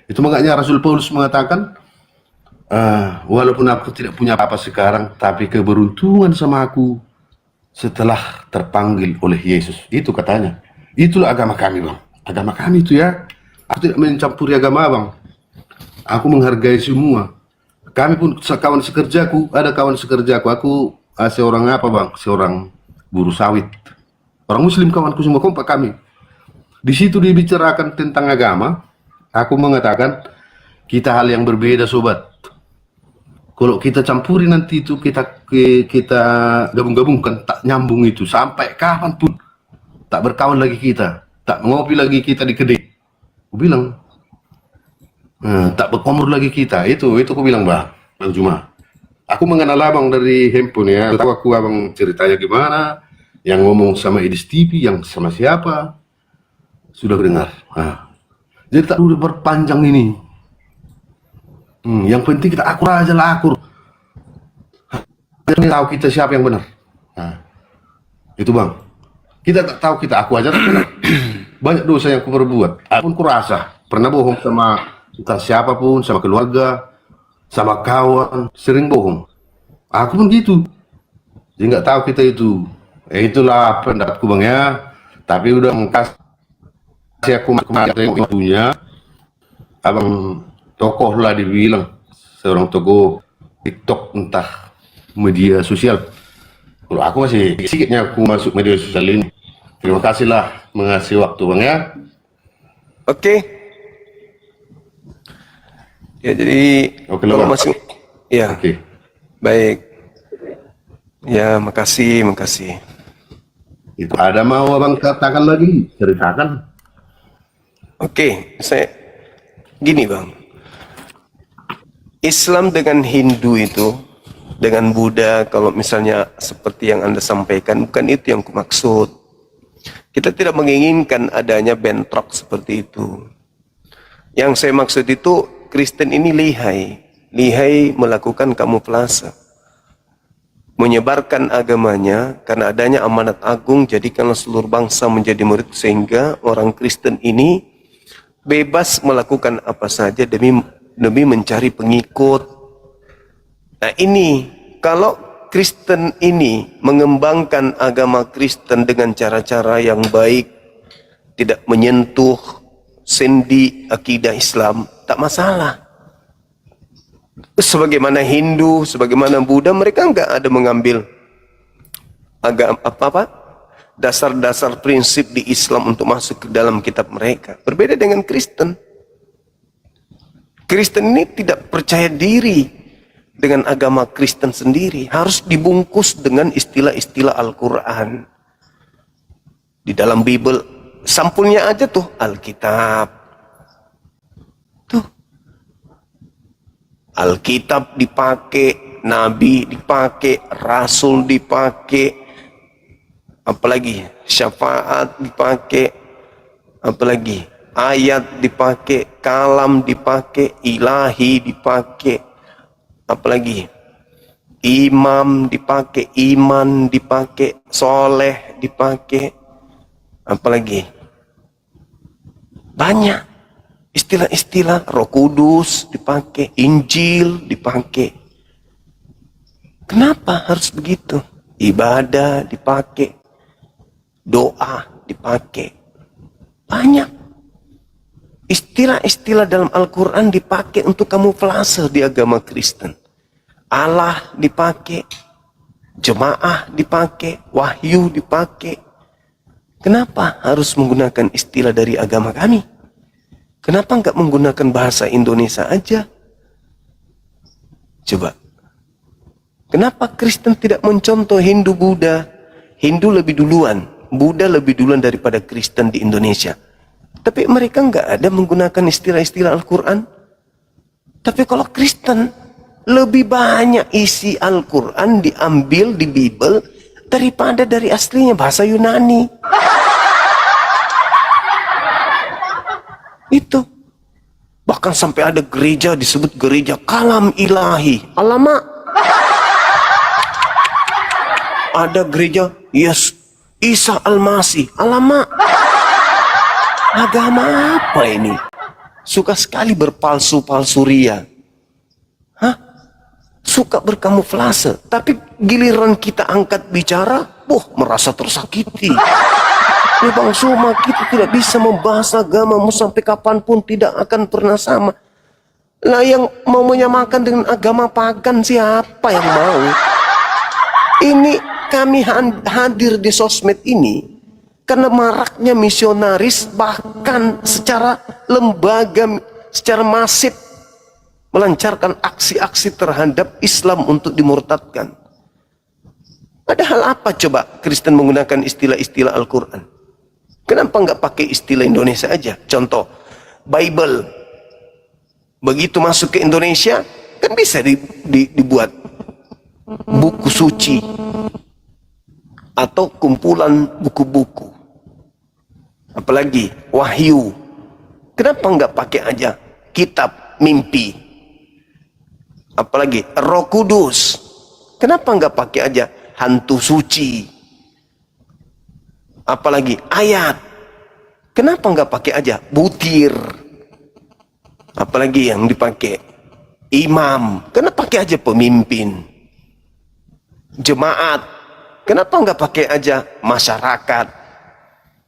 Itu makanya Rasul Paulus mengatakan, walaupun aku tidak punya apa-apa sekarang, tapi keberuntungan sama aku setelah terpanggil oleh Yesus. Itu katanya. Itulah agama kami, Bang. Agama kami itu ya, aku tidak mencampuri agama Abang. Aku menghargai semua. Kami pun kawan sekerjaku, ada kawan sekerjaku. Aku seorang apa, Bang? Seorang buruh sawit. Orang Muslim kawanku semua, kompak kami. Di situ dibicarakan tentang agama. Aku mengatakan kita hal yang berbeda, sobat. Kalau kita campuri nanti itu kita gabung-gabungkan, tak nyambung itu sampai kapanpun tak berkawan lagi kita, tak ngopi lagi kita di kedai. Aku bilang tak berkomur lagi kita. Itu aku bilang, Bang Juma. Aku mengenal Abang dari handphone ya. Tahu aku Abang ceritanya gimana, yang ngomong sama Edis TV, yang sama siapa, sudah dengar. Jadi tak perlu berpanjang ini. Yang penting kita akur aja lah, akur. Kita tahu kita siapa yang benar. Itu Bang. Kita tak tahu kita aku aja tak benar. Banyak dosa yang aku perbuat. Apapun ku rasa. Pernah bohong sama entah siapapun, sama keluarga, sama kawan, sering bohong. Aku pun gitu. Jadi nggak tahu kita itu. Itulah pendapatku Bang ya. Tapi udah kasih aku punya Abang tokoh lah dibilang, seorang tokoh TikTok entah media sosial. Kalau aku masih sedikitnya aku masuk media sosial ini. Terima kasih lah mengasih waktu Bang ya. Oke. Ya jadi kalau masih ya. Baik. Ya, makasih. Itu ada mau Abang katakan lagi, ceritakan. Oke, saya gini Bang. Islam dengan Hindu itu, dengan Buddha, kalau misalnya seperti yang Anda sampaikan, bukan itu yang kumaksud. Kita tidak menginginkan adanya bentrok seperti itu. Yang saya maksud itu, Kristen ini lihai melakukan kamuflase. Menyebarkan agamanya, karena adanya amanat agung, jadikanlah seluruh bangsa menjadi murid, sehingga orang Kristen ini bebas melakukan apa saja demi mencari pengikut. Nah ini, kalau Kristen ini mengembangkan agama Kristen dengan cara-cara yang baik, tidak menyentuh sendi akidah Islam, tak masalah. Sebagaimana Hindu, sebagaimana Buddha, mereka enggak ada mengambil agama dasar-dasar prinsip di Islam untuk masuk ke dalam kitab mereka. Berbeda dengan Kristen. Kristen ini tidak percaya diri dengan agama Kristen sendiri, harus dibungkus dengan istilah-istilah Al-Quran. Di dalam Bible, sampulnya aja tuh Alkitab. Tuh. Alkitab dipakai, Nabi dipakai, Rasul dipakai, apalagi syafaat dipakai, apalagi ayat dipakai, kalam dipakai, ilahi dipakai, apalagi imam dipakai, iman dipakai, soleh dipakai, apalagi banyak istilah-istilah. Roh Kudus dipakai, Injil dipakai. Kenapa harus begitu? Ibadah dipakai, doa dipakai, banyak istilah-istilah dalam Al-Quran dipakai untuk kamuflase di agama Kristen. Allah dipakai, jemaah dipakai, wahyu dipakai. Kenapa harus menggunakan istilah dari agama kami? Kenapa enggak menggunakan bahasa Indonesia aja? Coba. Kenapa Kristen tidak mencontoh Hindu Buddha? Hindu lebih duluan, Buddha lebih duluan daripada Kristen di Indonesia. Tapi mereka enggak ada menggunakan istilah-istilah Al-Quran. Tapi kalau Kristen, lebih banyak isi Al-Quran diambil di Bible daripada dari aslinya bahasa Yunani. Itu. Bahkan sampai ada gereja disebut gereja kalam ilahi. Alamak. Ada gereja Isa Al-Masih. Alamak. Agama apa ini? Suka sekali berpalsu-palsu ria. Hah? Suka berkamuflase. Tapi giliran kita angkat bicara, merasa tersakiti. Ya Bang Suma, kita tidak bisa membahas agamamu sampai kapanpun, tidak akan pernah sama. Lah yang mau menyamakan dengan agama pagan siapa yang mau? Ini kami hadir di sosmed ini karena maraknya misionaris, bahkan secara lembaga, secara masif melancarkan aksi-aksi terhadap Islam untuk dimurtadkan. Padahal apa coba Kristen menggunakan istilah-istilah Al-Quran? Kenapa nggak pakai istilah Indonesia aja? Contoh, Bible. Begitu masuk ke Indonesia, kan bisa dibuat buku suci atau kumpulan buku-buku. Apalagi Wahyu. Kenapa nggak pakai aja kitab mimpi? Apalagi Roh Kudus. Kenapa nggak pakai aja hantu suci? Apalagi ayat. Kenapa nggak pakai aja butir? Apalagi yang dipakai imam. Kenapa pakai aja pemimpin? Jemaat. Kenapa nggak pakai aja masyarakat?